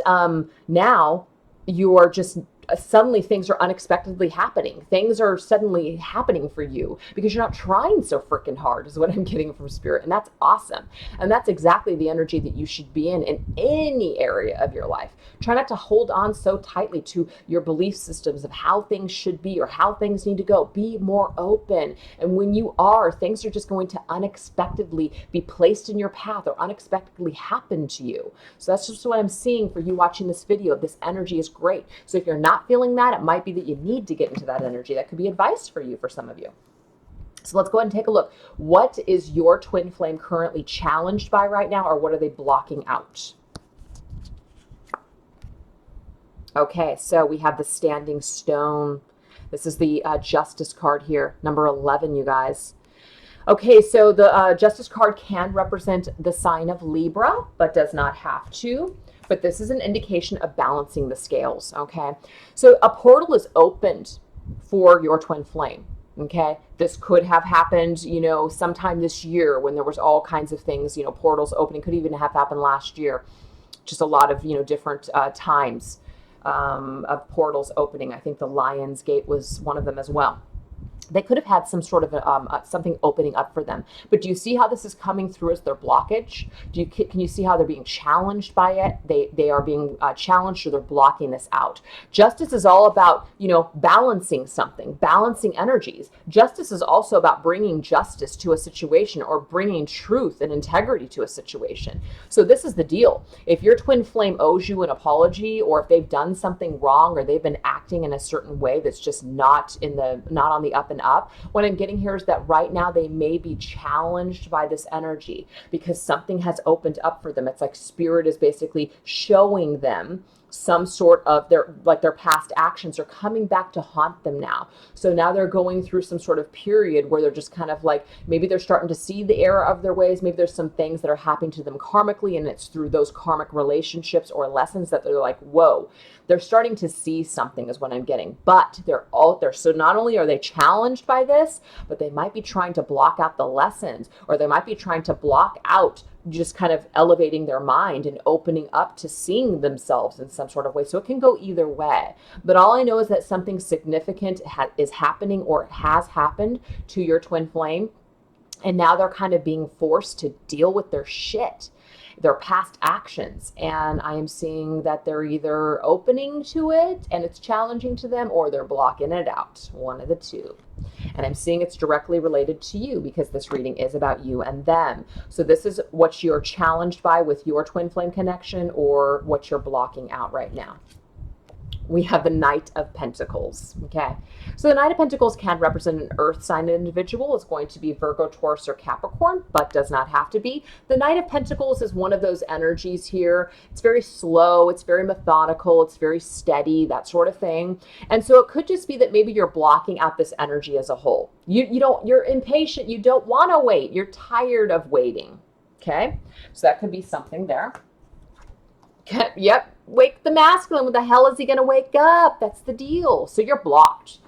now you are just suddenly things are unexpectedly happening. Things are suddenly happening for you because you're not trying so freaking hard is what I'm getting from spirit. And that's awesome. And that's exactly the energy that you should be in any area of your life. Try not to hold on so tightly to your belief systems of how things should be or how things need to go. Be more open. And when you are, things are just going to unexpectedly be placed in your path or unexpectedly happen to you. So that's just what I'm seeing for you watching this video. This energy is great. So if you're not feeling that, it might be that you need to get into that energy. That could be advice for you for some of you. So let's go ahead and take a look. What is your twin flame currently challenged by right now, or what are they blocking out? Okay, so we have the Standing Stone. This is the Justice card here, number 11, you guys. Okay, so the Justice card can represent the sign of Libra, but does not have to. But this is an indication of balancing the scales, okay? So a portal is opened for your twin flame, okay? This could have happened, sometime this year when there was all kinds of things, portals opening. Could even have happened last year. Just a lot of, different times of portals opening. I think the Lion's Gate was one of them as well. They could have had some sort of something opening up for them. But do you see how this is coming through as their blockage? Can you see how they're being challenged by it? They are being challenged, or they're blocking this out. Justice is all about, balancing something, balancing energies. Justice is also about bringing justice to a situation or bringing truth and integrity to a situation. So this is the deal. If your twin flame owes you an apology, or if they've done something wrong, or they've been acting in a certain way that's just not on the up and up, what I'm getting here is that right now they may be challenged by this energy because something has opened up for them. It's like spirit is basically showing them some sort of their past actions are coming back to haunt them now. So now they're going through some sort of period where they're just kind of like, maybe they're starting to see the error of their ways. Maybe there's some things that are happening to them karmically, and it's through those karmic relationships or lessons that they're like, whoa, they're starting to see something is what I'm getting. But they're all there. So not only are they challenged by this, but they might be trying to block out the lessons, or they might be trying to block out just kind of elevating their mind and opening up to seeing themselves in some sort of way. So it can go either way. But all I know is that something significant is happening or has happened to your twin flame. And now they're kind of being forced to deal with their shit, their past actions. And I am seeing that they're either opening to it and it's challenging to them, or they're blocking it out. One of the two. And I'm seeing it's directly related to you because this reading is about you and them. So this is what you're challenged by with your twin flame connection, or what you're blocking out right now. We have the Knight of Pentacles, okay? So the Knight of Pentacles can represent an earth sign individual. It's going to be Virgo, Taurus, or Capricorn, but does not have to be. The Knight of Pentacles is one of those energies here. It's very slow, it's very methodical, it's very steady, that sort of thing. And so it could just be that maybe you're blocking out this energy as a whole. You're impatient, you don't want to wait, you're tired of waiting, okay? So that could be something there. Yep. Wake the masculine. When the hell is he going to wake up? That's the deal. So you're blocked.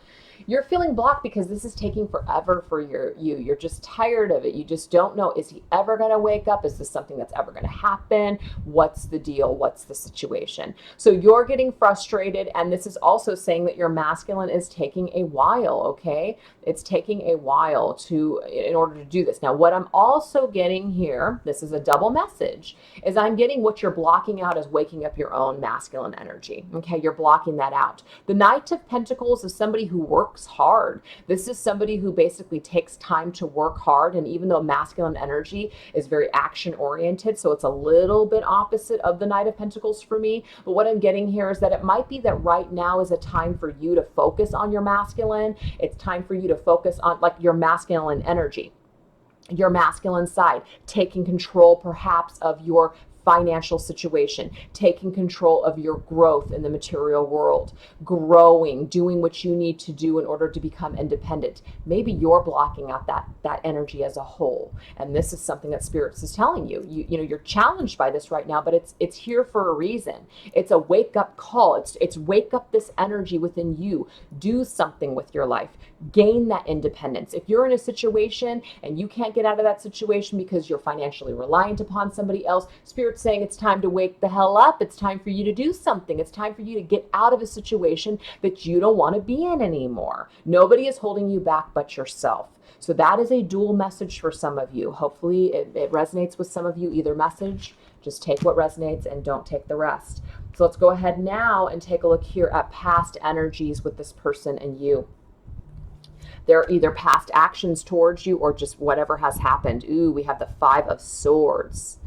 You're feeling blocked because this is taking forever for you. You're just tired of it. You just don't know, is he ever going to wake up? Is this something that's ever going to happen? What's the deal? What's the situation? So you're getting frustrated, and this is also saying that your masculine is taking a while, okay? It's taking a while in order to do this. Now, what I'm also getting here, this is a double message, is I'm getting what you're blocking out is waking up your own masculine energy, okay? You're blocking that out. The Knight of Pentacles is somebody who works works hard. This is somebody who basically takes time to work hard. And even though masculine energy is very action oriented, so it's a little bit opposite of the Knight of Pentacles for me. But what I'm getting here is that it might be that right now is a time for you to focus on your masculine. It's time for you to focus on like your masculine energy, your masculine side, taking control perhaps of your financial situation, taking control of your growth in the material world, growing, doing what you need to do in order to become independent. Maybe you're blocking out that energy as a whole. And this is something that Spirits is telling you. You know, you're challenged by this right now, but it's here for a reason. It's a wake up call. It's wake up this energy within you. Do something with your life. Gain that independence. If you're in a situation and you can't get out of that situation because you're financially reliant upon somebody else, Spirit's saying it's time to wake the hell up. It's time for you to do something. It's time for you to get out of a situation that you don't want to be in anymore. Nobody is holding you back but yourself. So that is a dual message for some of you. Hopefully it resonates with some of you, either message. Just take what resonates and don't take the rest. So let's go ahead now and take a look here at past energies with this person and you. They're either past actions towards you or just whatever has happened. Ooh, we have the Five of Swords.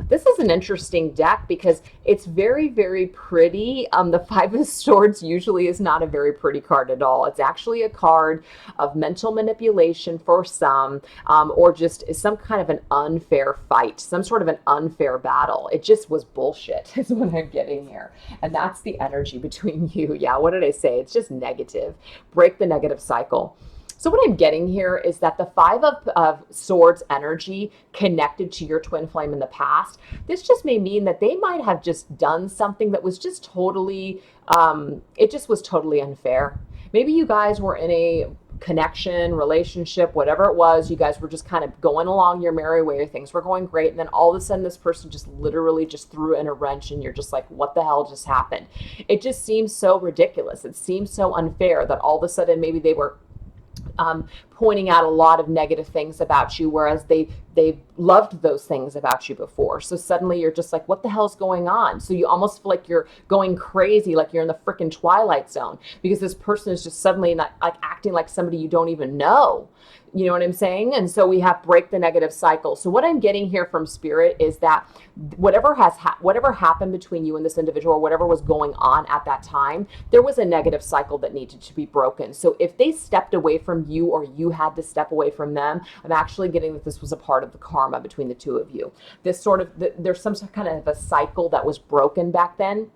This is an interesting deck because it's very, very pretty. The Five of Swords usually is not a very pretty card at all. It's actually a card of mental manipulation for some, or just some kind of an unfair fight, some sort of an unfair battle. It just was bullshit is what I'm getting here. And that's the energy between you. Yeah, what did I say? It's just negative. Break the negative cycle. So what I'm getting here is that the Five of Swords energy connected to your twin flame in the past, this just may mean that they might have just done something that was just totally, it just was totally unfair. Maybe you guys were in a connection, relationship, whatever it was, you guys were just kind of going along your merry way, things were going great, and then all of a sudden this person just literally just threw in a wrench and you're just like, what the hell just happened? It just seems so ridiculous. It seems so unfair that all of a sudden maybe they were pointing out a lot of negative things about you, whereas they loved those things about you before. So suddenly you're just like, what the hell's going on? So you almost feel like you're going crazy, like you're in the freaking Twilight Zone, because this person is just suddenly not like acting like somebody you don't even know. You know what I'm saying? And so we have break the negative cycle. So what I'm getting here from Spirit is that whatever happened between you and this individual, or whatever was going on at that time, there was a negative cycle that needed to be broken. So if they stepped away from you or you had to step away from them, I'm actually getting that this was a part of the karma between the two of you. This sort of, there's some kind of a cycle that was broken back then.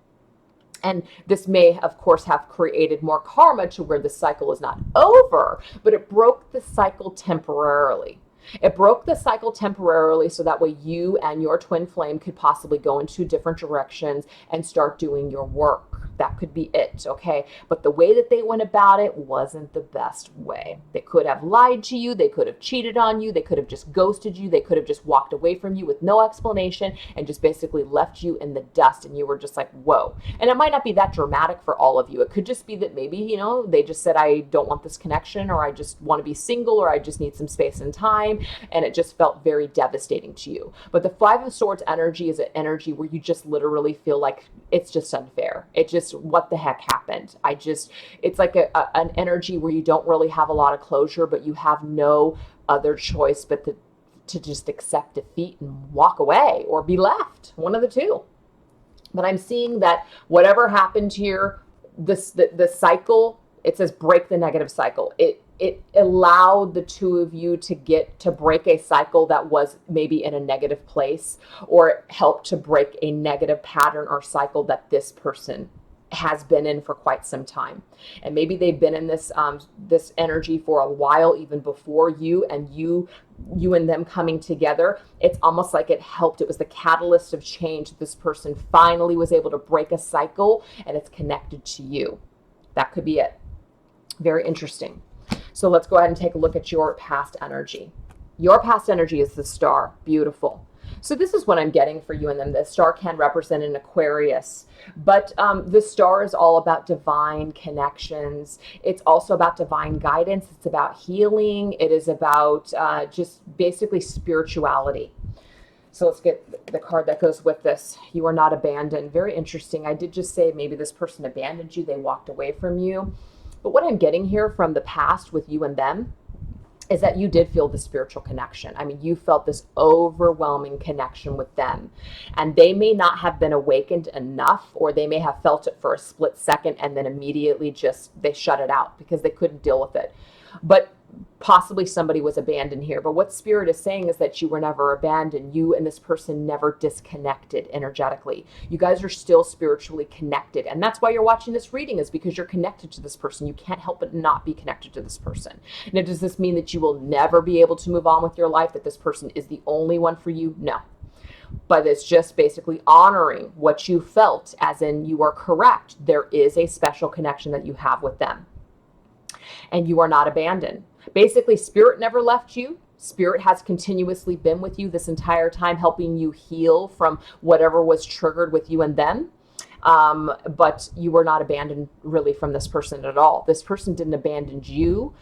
And this may, of course, have created more karma to where the cycle is not over, but it broke the cycle temporarily. It broke the cycle temporarily so that way you and your twin flame could possibly go in two different directions and start doing your work. That could be it, okay? But the way that they went about it wasn't the best way. They could have lied to you. They could have cheated on you. They could have just ghosted you. They could have just walked away from you with no explanation and just basically left you in the dust. And you were just like, whoa. And it might not be that dramatic for all of you. It could just be that maybe, you know, they just said, I don't want this connection, or I just want to be single, or I just need some space and time. And it just felt very devastating to you. But the Five of Swords energy is an energy where you just literally feel like it's just unfair. It just, what the heck happened? It's like an energy where you don't really have a lot of closure, but you have no other choice but to just accept defeat and walk away or be left, one of the two. But I'm seeing that whatever happened here, the cycle, it says break the negative cycle. It allowed the two of you to break a cycle that was maybe in a negative place, or it helped to break a negative pattern or cycle that this person has been in for quite some time. And maybe they've been in this this energy for a while, even before you and them coming together. It's almost like it helped. It was the catalyst of change. This person finally was able to break a cycle, and it's connected to you. That could be it. Very interesting. So let's go ahead and take a look at your past energy. Your past energy is the Star. Beautiful. So this is what I'm getting for you and them. The Star can represent an Aquarius, but the Star is all about divine connections. It's also about divine guidance. It's about healing. It is about just basically spirituality. So let's get the card that goes with this. You are not abandoned. Very interesting. I did just say maybe this person abandoned you. They walked away from you. But what I'm getting here from the past with you and them is that you did feel the spiritual connection. I mean, you felt this overwhelming connection with them. And they may not have been awakened enough, or they may have felt it for a split second and then immediately they shut it out because they couldn't deal with it. But possibly somebody was abandoned here. But what Spirit is saying is that you were never abandoned. You and this person never disconnected energetically. You guys are still spiritually connected. And that's why you're watching this reading, is because you're connected to this person. You can't help but not be connected to this person. Now, does this mean that you will never be able to move on with your life, that this person is the only one for you? No. But it's just basically honoring what you felt, as in you are correct. There is a special connection that you have with them. And you are not abandoned. Basically, Spirit never left you. Spirit has continuously been with you this entire time, helping you heal from whatever was triggered with you and them. But you were not abandoned really from this person at all. This person didn't abandon you.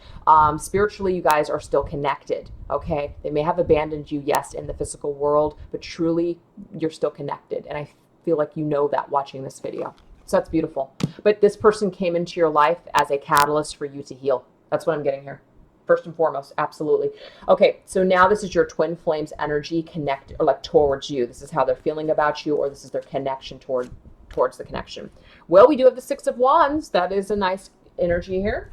Spiritually, you guys are still connected. Okay. They may have abandoned you, yes, in the physical world, but truly you're still connected. And I feel like you know that watching this video. So that's beautiful. But this person came into your life as a catalyst for you to heal. That's what I'm getting here. First and foremost, absolutely. Okay, so now this is your twin flames energy connect, or like towards you. This is how they're feeling about you, or this is their connection towards the connection. Well, we do have the Six of Wands. That is a nice energy here.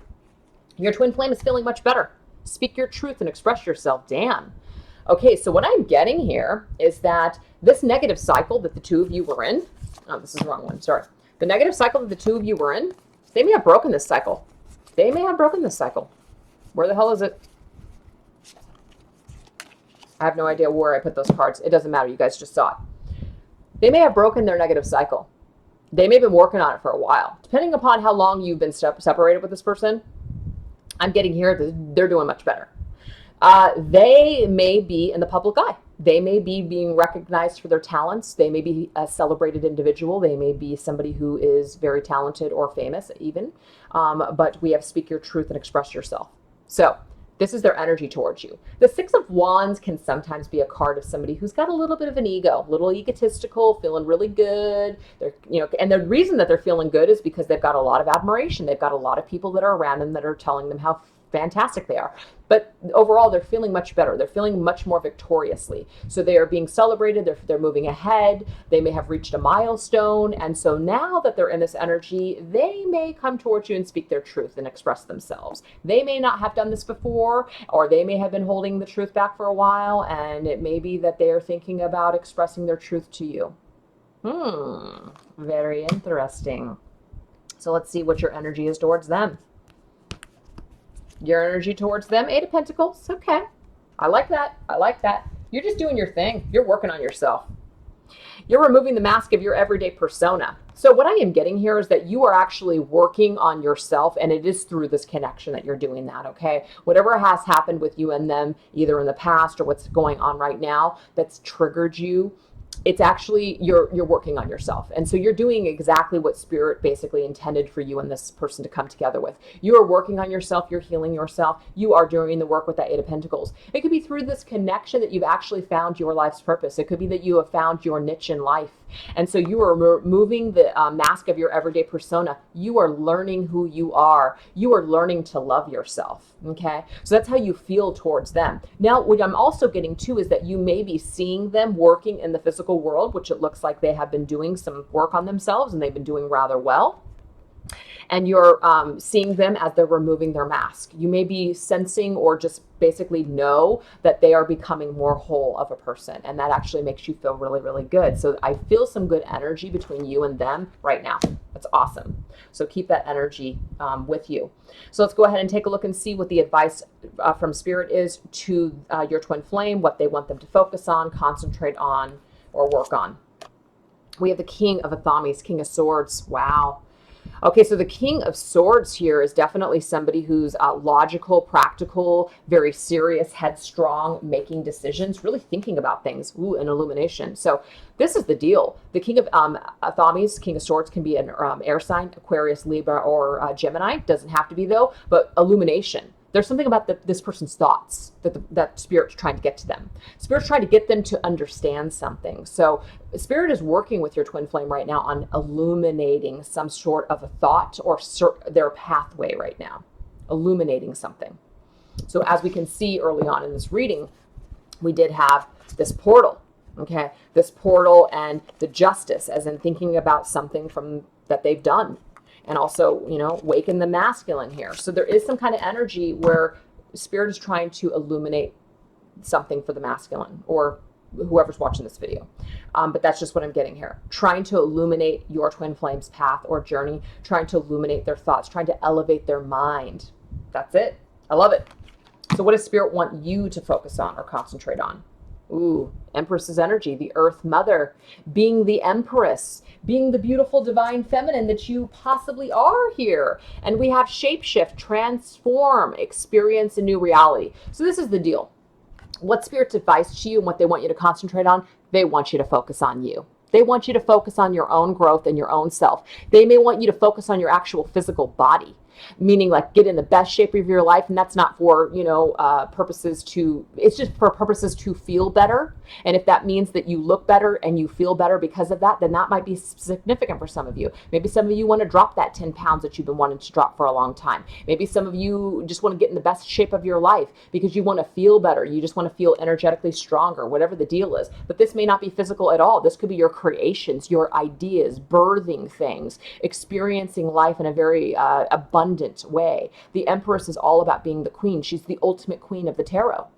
Your twin flame is feeling much better. Speak your truth and express yourself. Damn. Okay, so what I'm getting here is that this negative cycle that the two of you were in, oh, this is the wrong one, sorry. The negative cycle that the two of you were in, they may have broken this cycle. They may have broken this cycle. Where the hell is it? I have no idea where I put those cards. It doesn't matter. You guys just saw it. They may have broken their negative cycle. They may have been working on it for a while. Depending upon how long you've been separated with this person, I'm getting here that they're doing much better. They may be in the public eye. They may be being recognized for their talents. They may be a celebrated individual. They may be somebody who is very talented or famous even. But we have speak your truth and express yourself. So this is their energy towards you. The Six of Wands can sometimes be a card of somebody who's got a little bit of an ego, a little egotistical, feeling really good. And the reason that they're feeling good is because they've got a lot of admiration. They've got a lot of people that are around them that are telling them how fantastic they are. But overall, they're feeling much better. They're feeling much more victoriously. So they are being celebrated. They're moving ahead. They may have reached a milestone. And so now that they're in this energy, they may come towards you and speak their truth and express themselves. They may not have done this before, or they may have been holding the truth back for a while. And it may be that they are thinking about expressing their truth to you. Very interesting. So let's see what your energy is towards them. Your energy towards them, Eight of Pentacles. Okay. I like that. I like that. You're just doing your thing. You're working on yourself. You're removing the mask of your everyday persona. So what I am getting here is that you are actually working on yourself, and it is through this connection that you're doing that, okay? Whatever has happened with you and them, either in the past or what's going on right now that's triggered you, it's actually you're working on yourself. And so you're doing exactly what Spirit basically intended for you and this person to come together with. You are working on yourself. You're healing yourself. You are doing the work with that Eight of Pentacles. It could be through this connection that you've actually found your life's purpose. It could be that you have found your niche in life. And so you are removing the mask of your everyday persona. You are learning who you are. You are learning to love yourself. Okay. So that's how you feel towards them. Now, what I'm also getting to is that you may be seeing them working in the physical world, which it looks like they have been doing some work on themselves and they've been doing rather well. And you're seeing them as they're removing their mask. You may be sensing or just basically know that they are becoming more whole of a person. And that actually makes you feel really, really good. So I feel some good energy between you and them right now. That's awesome. So keep that energy with you. So let's go ahead and take a look and see what the advice from Spirit is to your twin flame, what they want them to focus on, concentrate on, or work on. We have the King of Athames, King of Swords. Wow. Okay, so the King of Swords here is definitely somebody who's logical, practical, very serious, headstrong, making decisions, really thinking about things. Ooh, an illumination. So this is the deal. The King of Athames, King of Swords, can be an air sign, Aquarius, Libra, or Gemini. Doesn't have to be though, but illumination. there's something about this person's thoughts that Spirit's trying to get to them. Spirit's trying to get them to understand something. So Spirit is working with your twin flame right now on illuminating some sort of a thought or their pathway right now, illuminating something. So as we can see early on in this reading, we did have this portal, okay? This portal and the justice, as in thinking about something from that they've done. And also, you know, waken the masculine here. So there is some kind of energy where Spirit is trying to illuminate something for the masculine or whoever's watching this video. But that's just what I'm getting here. Trying to illuminate your twin flame's path or journey, trying to illuminate their thoughts, trying to elevate their mind. That's it. I love it. So what does Spirit want you to focus on or concentrate on? Ooh, Empress's energy, the Earth Mother, being the Empress, being the beautiful divine feminine that you possibly are here. And we have shapeshift, transform, experience a new reality. So this is the deal. What Spirit's advice to you and what they want you to concentrate on, they want you to focus on you. They want you to focus on your own growth and your own self. They may want you to focus on your actual physical body, meaning like get in the best shape of your life. And that's not for, you know, purposes to, it's just for purposes to feel better. And if that means that you look better and you feel better because of that, then that might be significant for some of you. Maybe some of you want to drop that 10 pounds that you've been wanting to drop for a long time. Maybe some of you just want to get in the best shape of your life because you want to feel better. You just want to feel energetically stronger, whatever the deal is. But this may not be physical at all. This could be your creations, your ideas, birthing things, experiencing life in a very abundant way. The Empress is all about being the queen. She's the ultimate queen of the tarot.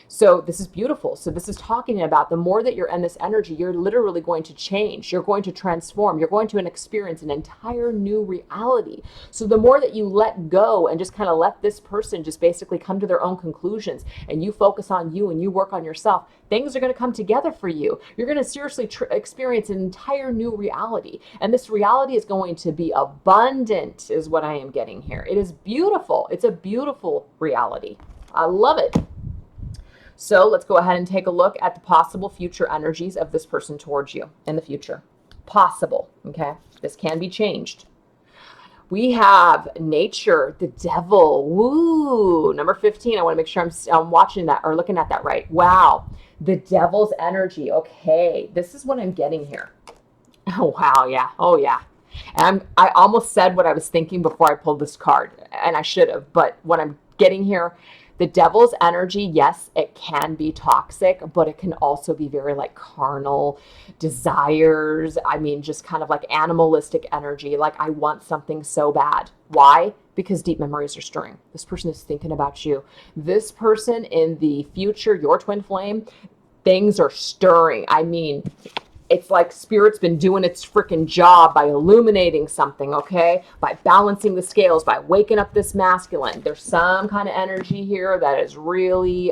So this is beautiful. So this is talking about the more that you're in this energy, you're literally going to change. You're going to transform. You're going to experience an entire new reality. So the more that you let go and just kind of let this person just basically come to their own conclusions and you focus on you and you work on yourself, things are going to come together for you. You're going to seriously experience an entire new reality. And this reality is going to be abundant is what I am getting here. It is beautiful. It's a beautiful reality. I love it. So let's go ahead and take a look at the possible future energies of this person towards you in the future. Possible, okay? This can be changed. We have nature, the devil. Woo! Number 15. I want to make sure I'm watching that or looking at that right. Wow. The devil's energy. Okay. This is what I'm getting here. Oh, wow. Yeah. Oh, yeah. And I almost said what I was thinking before I pulled this card, and I should have, but what I'm getting here, the devil's energy, yes, it can be toxic, but it can also be very like carnal desires. I mean, just kind of like animalistic energy. Like I want something so bad. Why? Because deep memories are stirring. This person is thinking about you. This person in the future, your twin flame, things are stirring. I mean, it's like Spirit's been doing its freaking job by illuminating something, okay? By balancing the scales, by waking up this masculine. There's some kind of energy here that is really,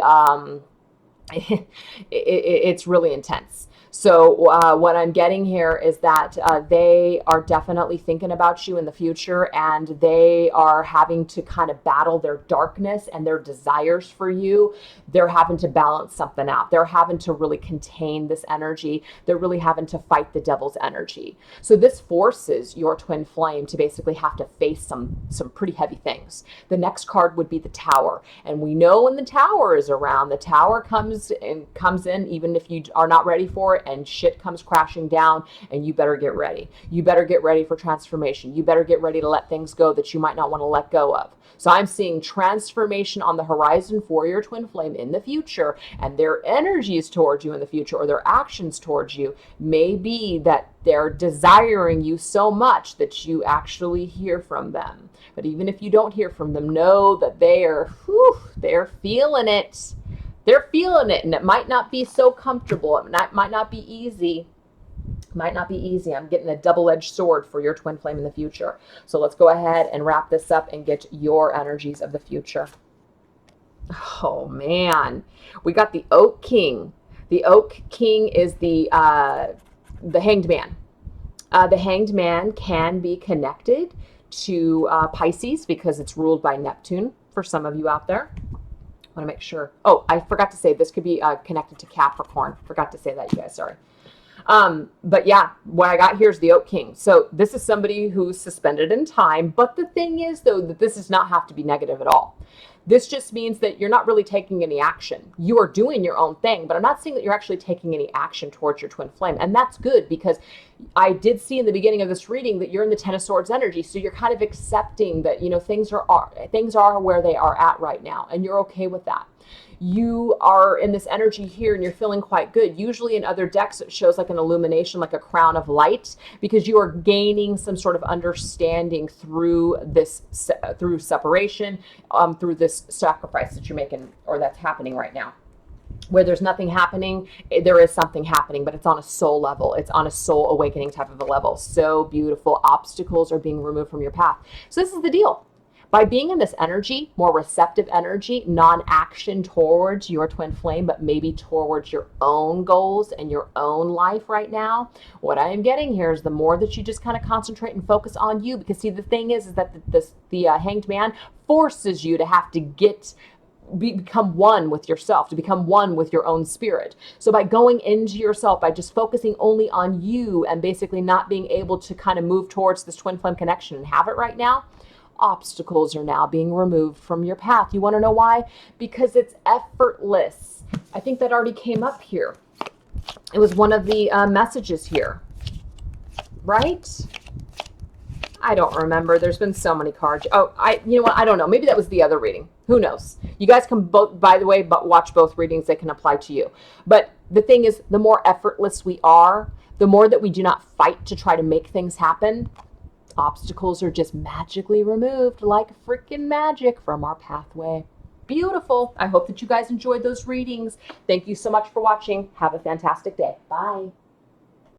it's really intense. So what I'm getting here is that they are definitely thinking about you in the future, and they are having to kind of battle their darkness and their desires for you. They're having to balance something out. They're having to really contain this energy. They're really having to fight the devil's energy. So this forces your twin flame to basically have to face some pretty heavy things. The next card would be the Tower. And we know when the Tower is around, the Tower comes in even if you are not ready for it, and shit comes crashing down, and you better get ready. You better get ready for transformation. You better get ready to let things go that you might not want to let go of. So I'm seeing transformation on the horizon for your twin flame in the future, and their energies towards you in the future, or their actions towards you, may be that they're desiring you so much that you actually hear from them. But even if you don't hear from them, know that they're feeling it. They're feeling it, and it might not be so comfortable. It might not be easy. Might not be easy. I'm getting a double-edged sword for your twin flame in the future. So let's go ahead and wrap this up and get your energies of the future. Oh, man. We got the Oak King. The Oak King is the Hanged Man. The Hanged Man can be connected to Pisces because it's ruled by Neptune for some of you out there. I want to make sure. Oh, I forgot to say this could be connected to Capricorn. Forgot to say that, you guys. Sorry. But yeah, what I got here is the Oak King. So this is somebody who's suspended in time. But the thing is, though, that this does not have to be negative at all. This just means that you're not really taking any action. You are doing your own thing, but I'm not saying that you're actually taking any action towards your twin flame. And that's good, because I did see in the beginning of this reading that you're in the Ten of Swords energy. So you're kind of accepting that, things are where they are at right now, and you're okay with that. You are in this energy here and you're feeling quite good. Usually in other decks, it shows like an illumination, like a crown of light, because you are gaining some sort of understanding through through separation, through this sacrifice that you're making, or that's happening right now. Where there's nothing happening, there is something happening, but it's on a soul level. It's on a soul awakening type of a level. So beautiful. Obstacles are being removed from your path. So this is the deal. By being in this energy, more receptive energy, non-action towards your twin flame, but maybe towards your own goals and your own life right now, what I am getting here is the more that you just kind of concentrate and focus on you, because see, the thing is that the Hanged Man forces you to have to become one with yourself, to become one with your own spirit. So by going into yourself, by just focusing only on you and basically not being able to kind of move towards this twin flame connection and have it right now, obstacles are now being removed from your path. You want to know why? Because it's effortless. I think that already came up here. It was one of the messages here, right? I don't remember. There's been so many cards. Oh, you know what? I don't know. Maybe that was the other reading. Who knows? You guys can both, by the way, but watch both readings. They can apply to you. But the thing is, the more effortless we are, the more that we do not fight to try to make things happen, obstacles are just magically removed like freaking magic from our pathway. Beautiful. I hope that you guys enjoyed those readings. Thank you so much for watching. Have a fantastic day. Bye.